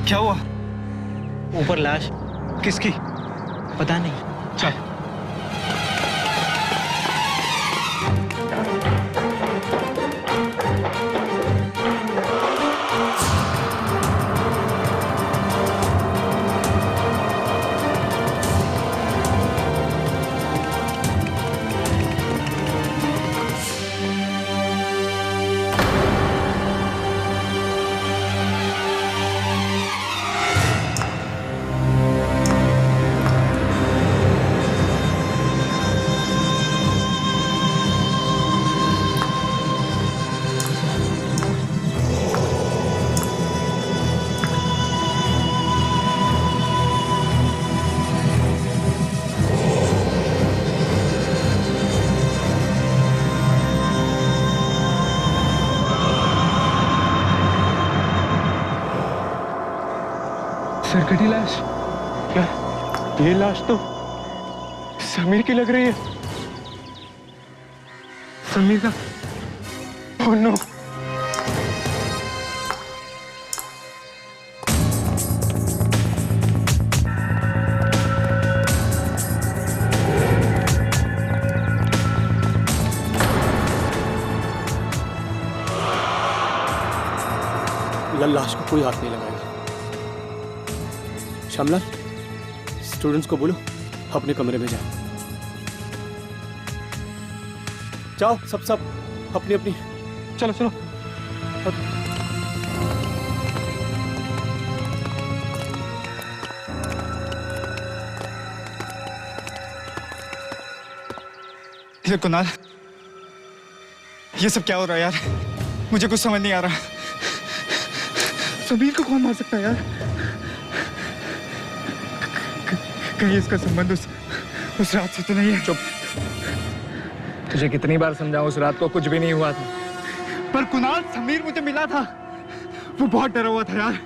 क्या हुआ? ऊपर लाश किसकी? पता नहीं। चल। सरकटी लाश? क्या ये लाश तो समीर की लग रही है। समीर का? Oh no. लाश को कोई हाथ नहीं लगाएगा। श्यामलाल, स्टूडेंट्स को बोलो अपने कमरे में जाओ। जाओ सब अपनी अपनी। चलो चलो। ये कुणाल, ये सब क्या हो रहा है यार? मुझे कुछ समझ नहीं आ रहा। समीर को कौन मार सकता है यार? कहीं इसका संबंध उस रात से तो नहीं है? चुप। तुझे कितनी बार समझाऊं, उस रात को कुछ भी नहीं हुआ था। पर कुणाल, समीर मुझे मिला था, वो बहुत डरा हुआ था यार।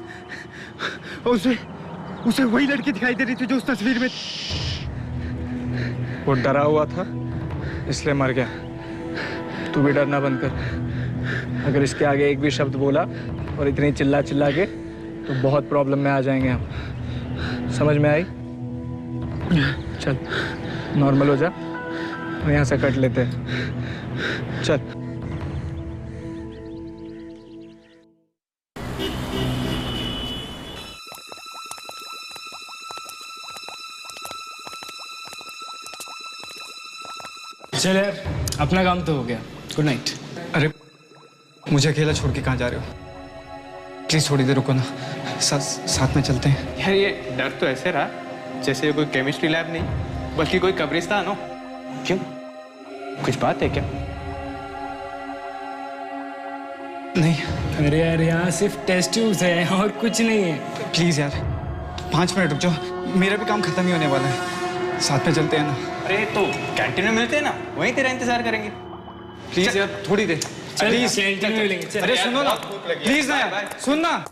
उसे वही लड़की दिखाई दे रही थी जो उस तस्वीर में। वो डरा हुआ था इसलिए मर गया। तू भी डरना बंद कर। अगर इसके आगे एक भी शब्द बोला और इतनी चिल्ला के तो बहुत प्रॉब्लम में आ जाएंगे हम। समझ में आई? चल नॉर्मल हो जा और यहाँ से कट लेते हैं। चल। चल यार, अपना काम तो हो गया। Good night. अरे मुझे अकेला छोड़ के कहाँ जा रहे हो? प्लीज थोड़ी देर रुको ना, साथ में चलते हैं। यार ये डर तो ऐसे रहा जैसे कोई केमिस्ट्री लैब नहीं बल्कि कोई कब्रिस्तान हो। क्यों, कुछ बात है क्या? नहीं। अरे यार यहाँ सिर्फ टेस्ट ट्यूब्स है और कुछ नहीं है। प्लीज यार 5 मिनट रुक जाओ, मेरा भी काम खत्म ही होने वाला है। साथ में चलते हैं ना। अरे तो कैंटीन में मिलते हैं ना, वहीं तेरा इंतजार करेंगे। प्लीज यार थोड़ी देर। प्लीज कैंटीन में मिलेंगे। अरे सुनो ना प्लीज ना यार, सुन ना।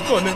कौन है?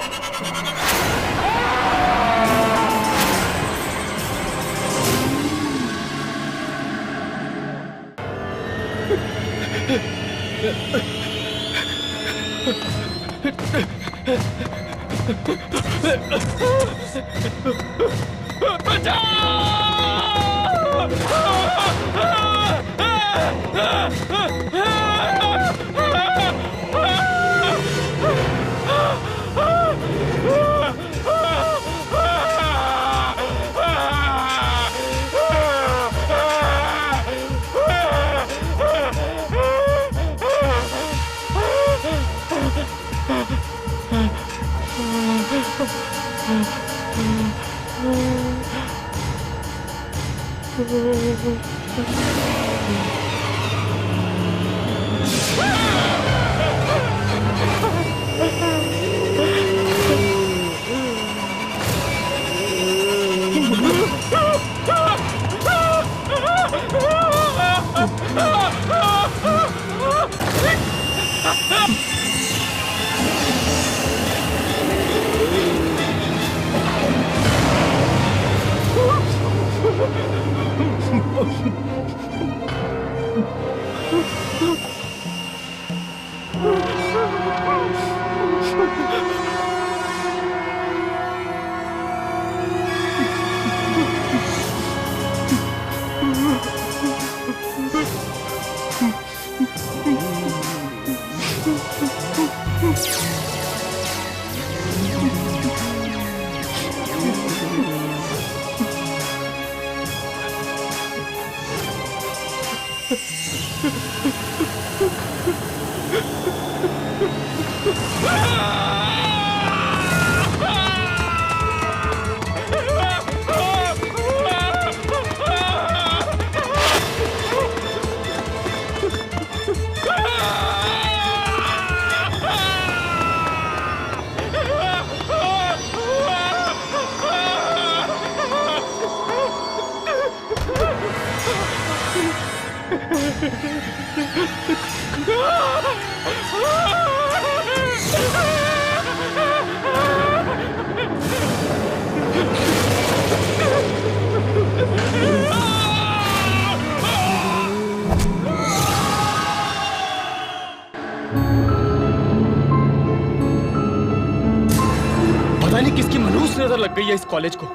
पता नहीं किसकी मनहूस नजर लग गई है इस कॉलेज को।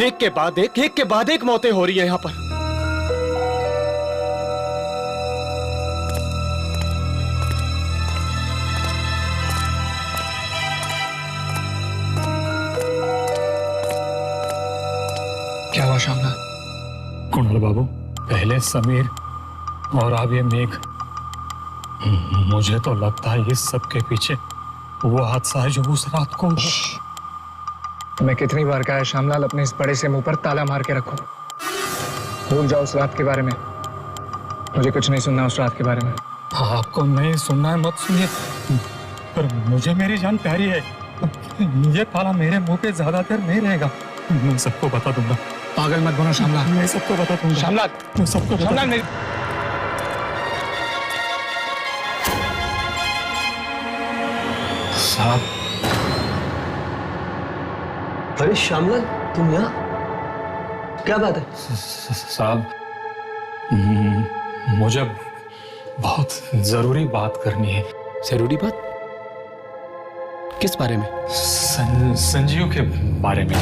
एक के बाद एक मौतें हो रही है यहाँ पर। क्या हुआ शामला? कुणाल बाबू, पहले समीर और अब ये मेघ। मुझे तो लगता है इस सब के पीछे वो हादसा है जो उस रात को। मैं कितनी बार कहा है श्यामलाल, अपने इस बड़े से मुंह पर ताला मार के रखो। भूल जाओ उस रात के बारे में। मुझे कुछ नहीं सुनना उस रात के बारे में। आपको नहीं सुनना है मत सुनिए, पर मुझे मेरी जान प्यारी है। ये ताला मेरे मुंह पे ज्यादा देर नहीं रहेगा। मैं सबको बता दूंगा। पागल मत बनो श्यामलाल। मैं सबको बता दूंगा। श्यामलाल, मैं सबको श्यामलाल मेरी साहब। अरे श्यामलाल, तुम यहाँ? क्या बात है? साहब, मुझे बहुत जरूरी बात करनी है। जरूरी बात? किस बारे में? संजीव के बारे में।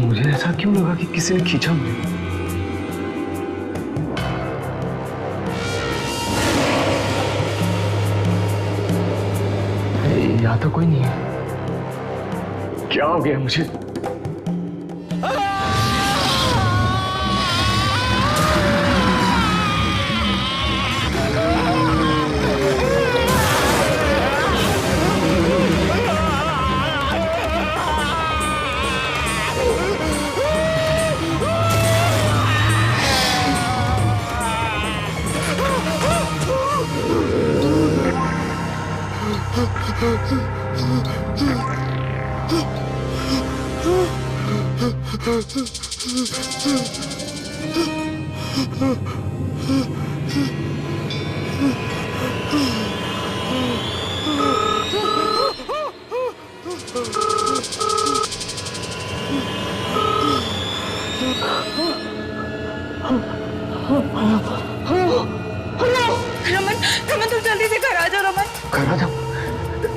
मुझे ऐसा क्यों लगा कि किसी ने खींचा मुझे? यहाँ तो कोई नहीं है। क्या हो गया मुझे? रमन, रमन तुम जल्दी से घर आ जाओ रमन। घर आ जाओ?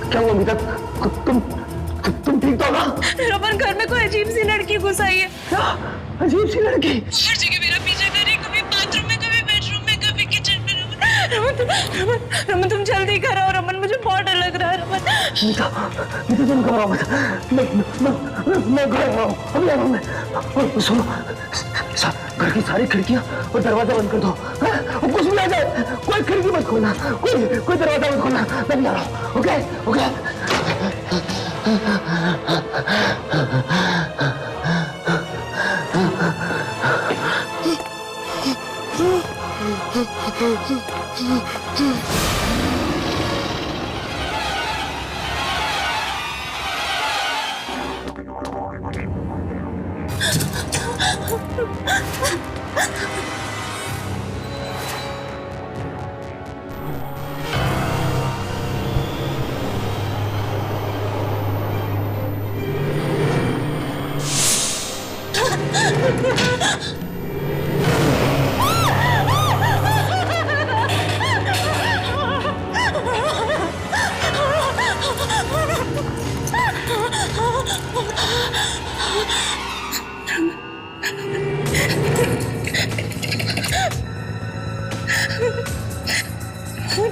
क्या हुआ अमिता? तुम ठीक तो ना? रमन घर में कोई अजीब सी लड़की घुस आई है। क्या अजीब सी लड़की? हर जगह मेरा पीछा कर रही, कभी बाथरूम में, कभी बेडरूम में, कभी किचन में। रमन तुम जल्दी घर आओ रमन, मुझे बहुत डर लग रहा है रमन। मीता तुम घबराओ मत। मैं घर आ रहा हूँ, अभी आ रहा हूँ मैं। सुनो, घर की सारी खिड़कियां और दरवाजा बंद कर दो। और कुछ भी आ जाए कोई खिड़की मत खोलना, कोई दरवाजा मत खोलना। मैं भी आ रहा हूँ। Okay okay.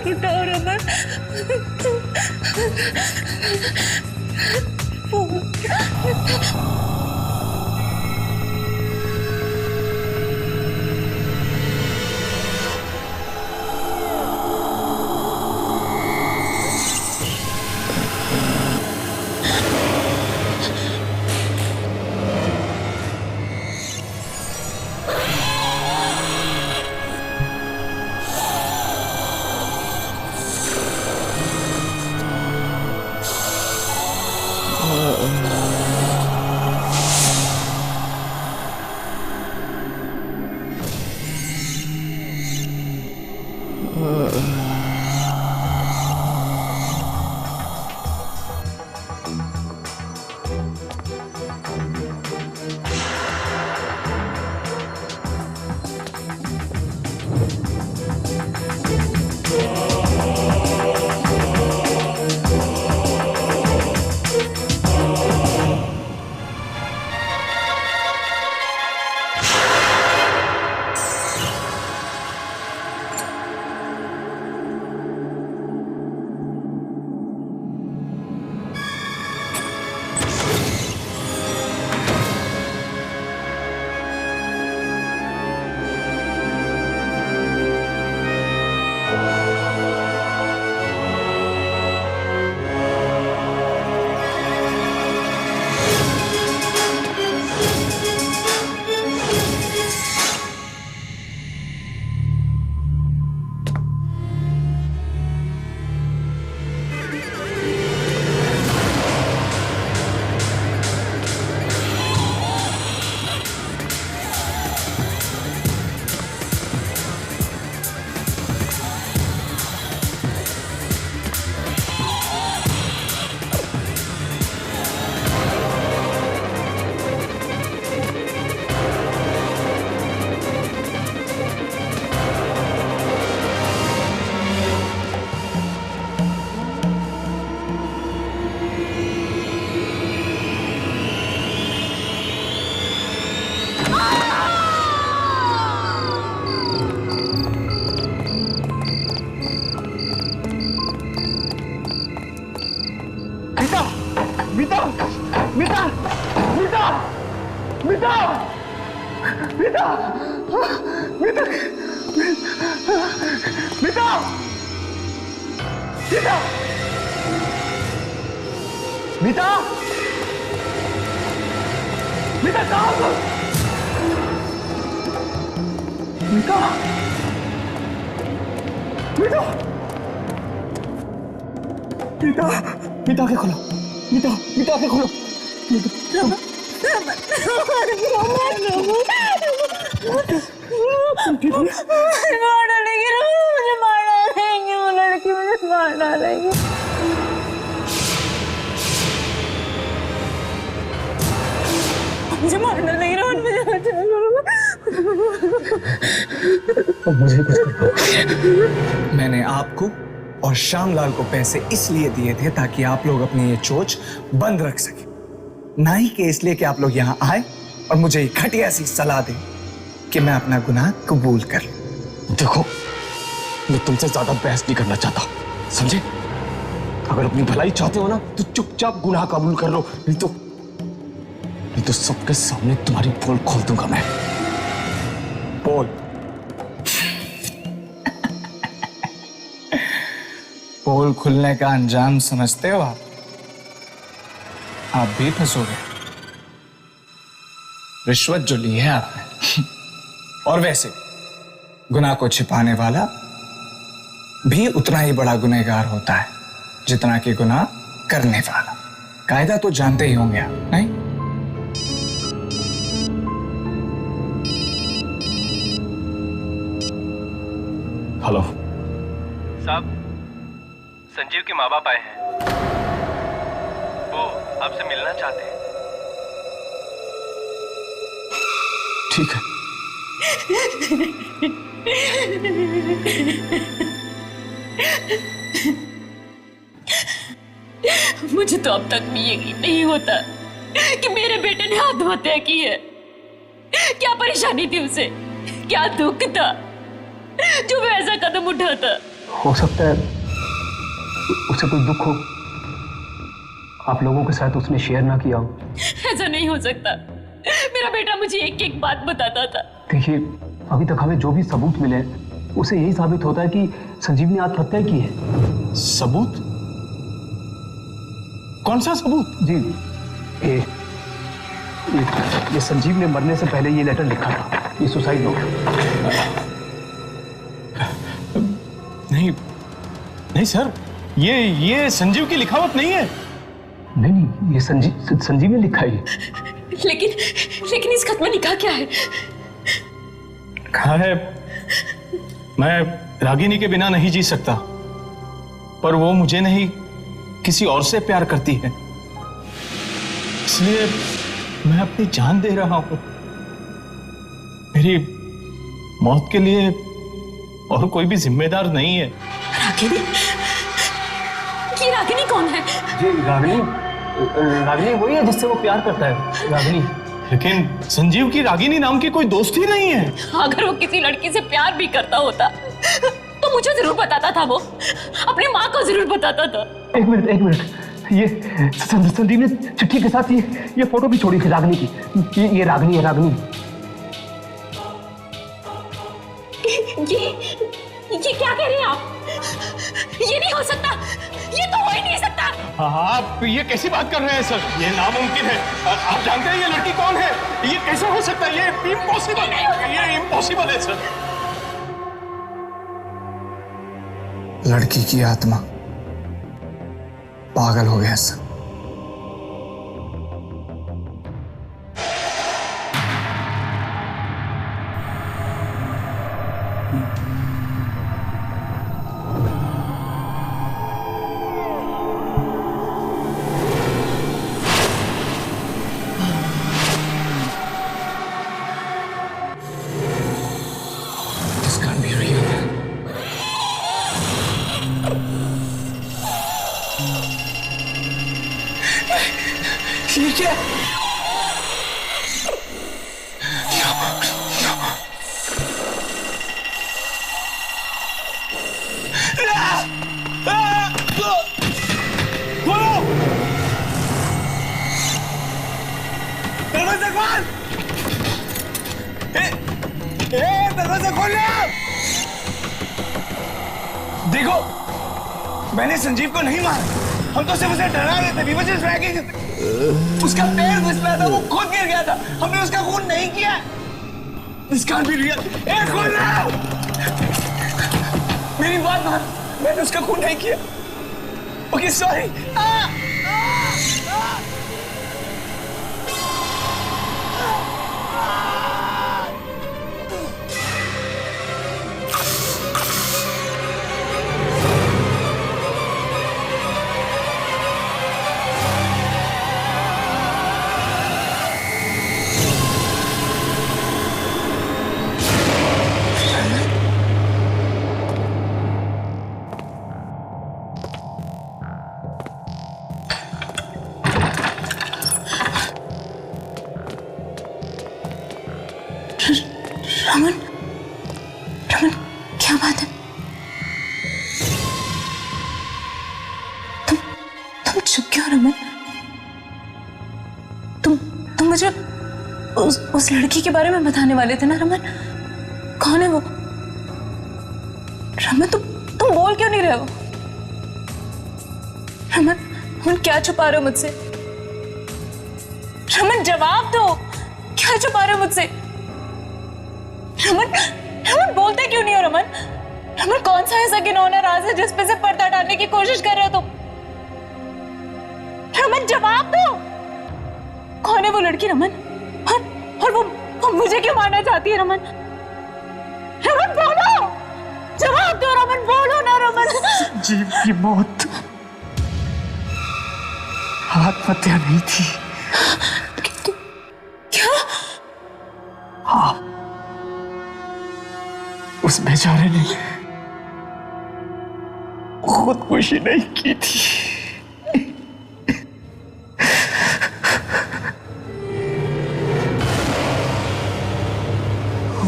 उठाओ रमन। बेटा बेटा बेटा बेटा बेटा बेटा बेटा कहाँ हो? बेटा बेटा बेटा बेटा आंखें खोलो बेटा बेटा आंखें खोलो मार डालेगी मुझे मार डालेंगे वो लड़की मुझे मार डालेगी मुझे मार डालेगी रोहन मुझे कुछ मैंने आपको और श्यामलाल को पैसे इसलिए दिए थे ताकि आप लोग अपनी ये चोच बंद रख सके, ना ही कि इसलिए कि आप लोग यहाँ आए और मुझे ये घटिया सी सलाह दें कि मैं अपना गुनाह कबूल कर लूं। देखो, मैं तुमसे ज्यादा बहस नहीं करना चाहता, समझे? अगर अपनी भलाई चाहते हो ना तो चुपचाप गुनाह कबूल कर लो, नहीं तो सबके सामने तुम्हारी पोल खोल दूंगा मैं। पोल पोल खुलने का अंजाम समझते हो आप भी फंसोगे। रिश्वत जो ली है आपने और वैसे गुनाह को छिपाने वाला भी उतना ही बड़ा गुनहगार होता है जितना कि गुनाह करने वाला। कायदा तो जानते ही होंगे आप, नहीं? हेलो साहब, संजीव के माँ बाप आए हैं, वो आपसे मिलना चाहते हैं। ठीक है। मुझे तो अब तक भी यकीन नहीं होता कि मेरे बेटे ने आत्महत्या की है। क्या परेशानी थी उसे, क्या दुख था जो वह ऐसा कदम उठाता? हो सकता है उसे कोई दुख हो, आप लोगों के साथ उसने शेयर ना किया हो। ऐसा नहीं हो सकता। मेरा बेटा मुझे एक एक बात बताता था। देखिए, अभी तक हमें जो भी सबूत मिले उसे यही साबित होता है कि संजीव ने आत्महत्या की है। सबूत? कौन सा सबूत? जी, ये संजीव ने मरने से पहले ये लेटर लिखा था, ये सुसाइड नोट। नहीं सर, ये संजीव की लिखावट नहीं है। नहीं, ये संजीव ने लिखा है। लेकिन इस खत में लिखा क्या है? कहा है, मैं रागिनी के बिना नहीं जी सकता, पर वो मुझे नहीं किसी और से प्यार करती है, इसलिए मैं अपनी जान दे रहा हूं। मेरी मौत के लिए और कोई भी जिम्मेदार नहीं है। रागिनी? ये रागिनी कौन है? जी, रागिनी वही है जिससे वो प्यार करता है, रागिनी। लेकिन संजीव की रागिनी नाम की कोई दोस्त ही नहीं है। अगर वो किसी लड़की से प्यार भी करता होता तो मुझे जरूर बताता था, वो अपनी माँ को जरूर बताता था। एक मिनट, ये संजीव ने चिट्ठी के साथ ये फोटो भी छोड़ी थी रागिनी की। ये रागिनी है, रागिनी। ये क्या कह रहे हैं आप? ये नहीं हो सकता, ये तो हो ही नहीं सकता। आप ये कैसी बात कर रहे हैं सर? ये नामुमकिन है। आप जानते हैं ये लड़की कौन है? ये कैसे हो सकता है? ये इम्पॉसिबल है, ये इम्पॉसिबल है सर। लड़की की आत्मा पागल हो गया सर। दरवाजा खोल देखो, मैंने संजीव को नहीं मारा, हम तो सिर्फ उसे डरा रहे थे। We were just dragging him। उसका पैर फिसला था, वो खुद गिर गया था, हमने उसका खून नहीं किया। This can't be real। खोलना, मेरी बात मान, मैंने उसका खून नहीं किया। Okay sorry. रमन, रमन, क्या बात है? तुम चुप क्यों रमन? तुम मुझे उस लड़की के बारे में बताने वाले थे ना रमन? कौन है वो? रमन तुम बोल क्यों नहीं रहे हो? रमन क्या छुपा रहे हो मुझसे? रमन जवाब दो, क्या छुपा रहे हो मुझसे? रमन बोलते क्यों नहीं हो रमन? रमन कौन सा ऐसा घिनौना राज है जिस पे से पर्दा डालने की कोशिश कर रहे हो तुम? रमन जवाब दो, कौन है वो लड़की रमन? और वो मुझे क्यों मारना चाहती है रमन? रमन बोलो, जवाब दो रमन, बोलो ना रमन। संजीव की मौत आत्महत्या नहीं थी। क्या? हाँ, उस बेचारे ने खुदकुशी नहीं की थी।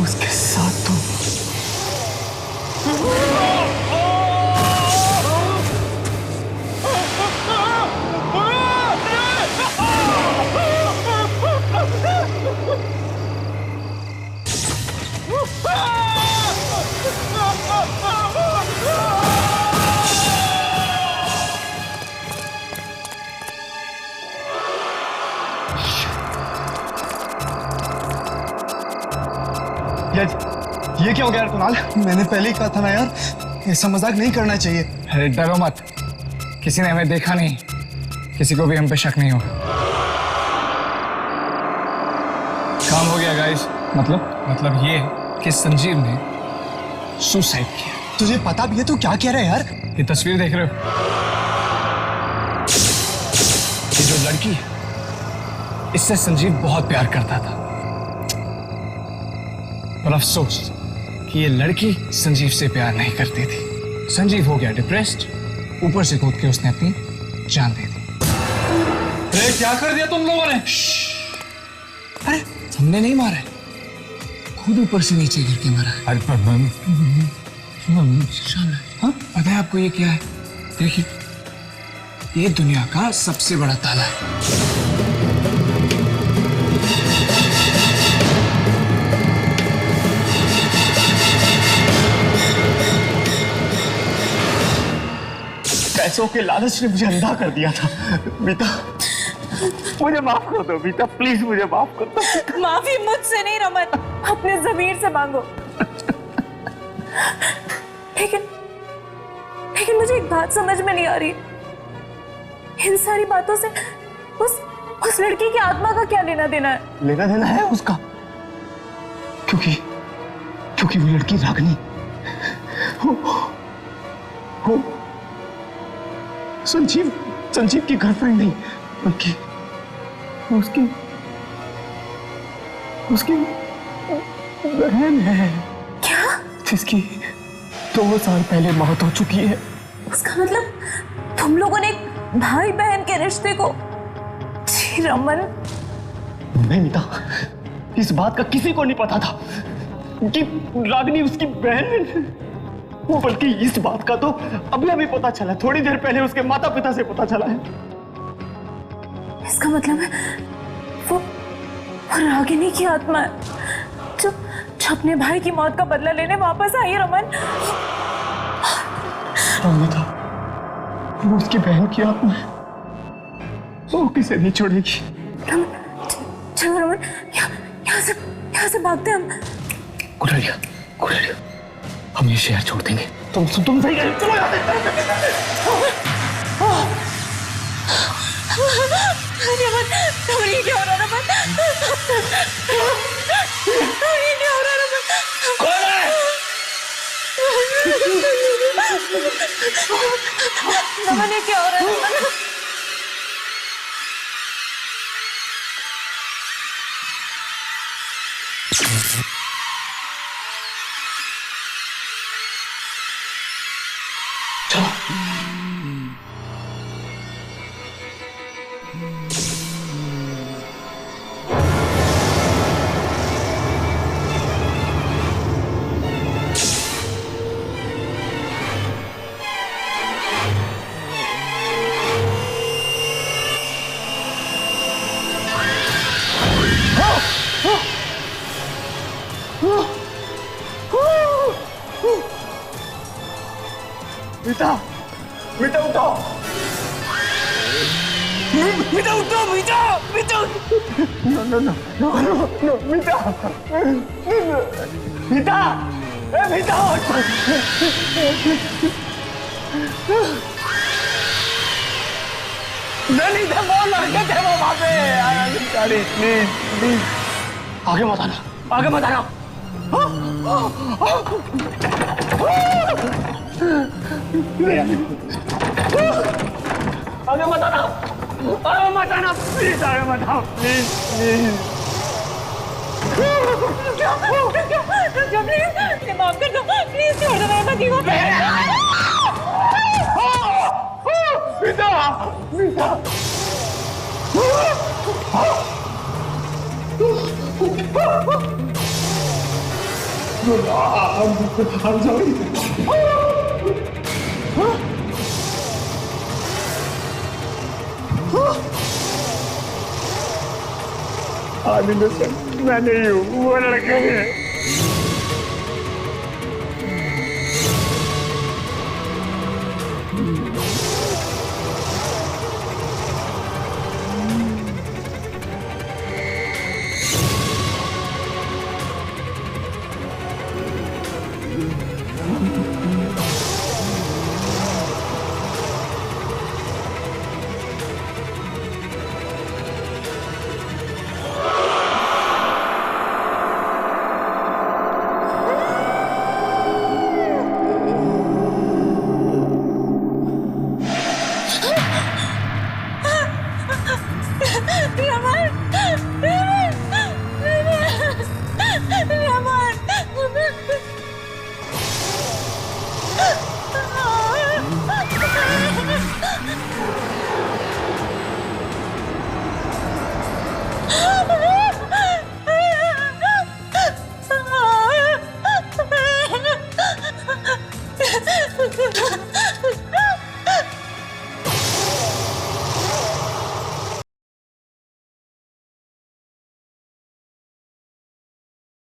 उसके साथ तुम ये क्या हो गया यार कुणाल? मैंने पहले ही कहा था ना यार, ऐसा मजाक नहीं करना चाहिए। अरे डरो मत, किसी ने हमें देखा नहीं, किसी को भी हम पे शक नहीं होगा। काम हो गया गाइस। मतलब ये कि संजीव ने सुसाइड किया। तुझे पता भी है तो क्या कह रहा है यार? ये तस्वीर देख रहे हो, ये जो लड़की है, इससे संजीव बहुत प्यार करता था, पर अफसोस कि ये लड़की संजीव से प्यार नहीं करती थी। संजीव हो गया डिप्रेस्ड, ऊपर से कूद के उसने अपनी जान दे दी। अरे क्या कर दिया तुम लोगों ने? अरे हमने नहीं मारा, खुद ऊपर से नीचे गिर के मारा। अरे हाँ, पता है आपको ये क्या है? देखिए, ये दुनिया का सबसे बड़ा ताला है। पैसों के लालच ने मुझे अंधा कर दिया था। बीता, मुझे माफ कर दो बीता, प्लीज मुझे माफ कर दो। माफी मुझसे नहीं रमन, अपने ज़मीर से मांगो। लेकिन मुझे एक बात समझ में नहीं आ रही, इन सारी बातों से उस लड़की की आत्मा का क्या लेना देना है? लेना देना है उसका, क्योंकि वो लड़की रागनी वो संजीव की गर्लफ्रेंड नहीं, बल्कि उसकी बहन है। क्या? जिसकी 2 साल पहले मौत हो चुकी है। उसका मतलब तुम लोगों ने एक भाई बहन के रिश्ते को? जी रमन, नहीं मीता, इस बात का किसी को नहीं पता था कि रागनी उसकी बहन है। वो बल्कि इस बात का तो अभी पता चला, थोड़ी देर पहले उसके माता पिता से पता चला है। इसका मतलब है वो रागिनी की आत्मा है जो अपने भाई की मौत का बदला लेने वापस आई है रमन। अमिता, वो उसकी बहन की आत्मा है, वो किसे नहीं छोड़ेगी। चलो रमन, यहाँ से भागते हम। गुड़रिया, हम ये शहर छोड़ देंगे। तुम सही कह, चलो यहाँ रमन, ये क्या हो रहा है रमन? ये क्या हो रहा है रमन? कौन है? रमन, ये क्या हो रहा है रमन? मीठा उठाओ, मीठा उठाओ, मीठा। नो, मीठा, मीठा नहीं थे, वो लड़के थे वो वहां पे। प्लीज आगे मत आना। आगे मत आना, प्लीज आगे मत आओ, प्लीज। प्लीज माफ कर दो, प्लीज छोड़ दो मेरे पति को। मीठा, मैं नहीं हूँ, वो लड़का है।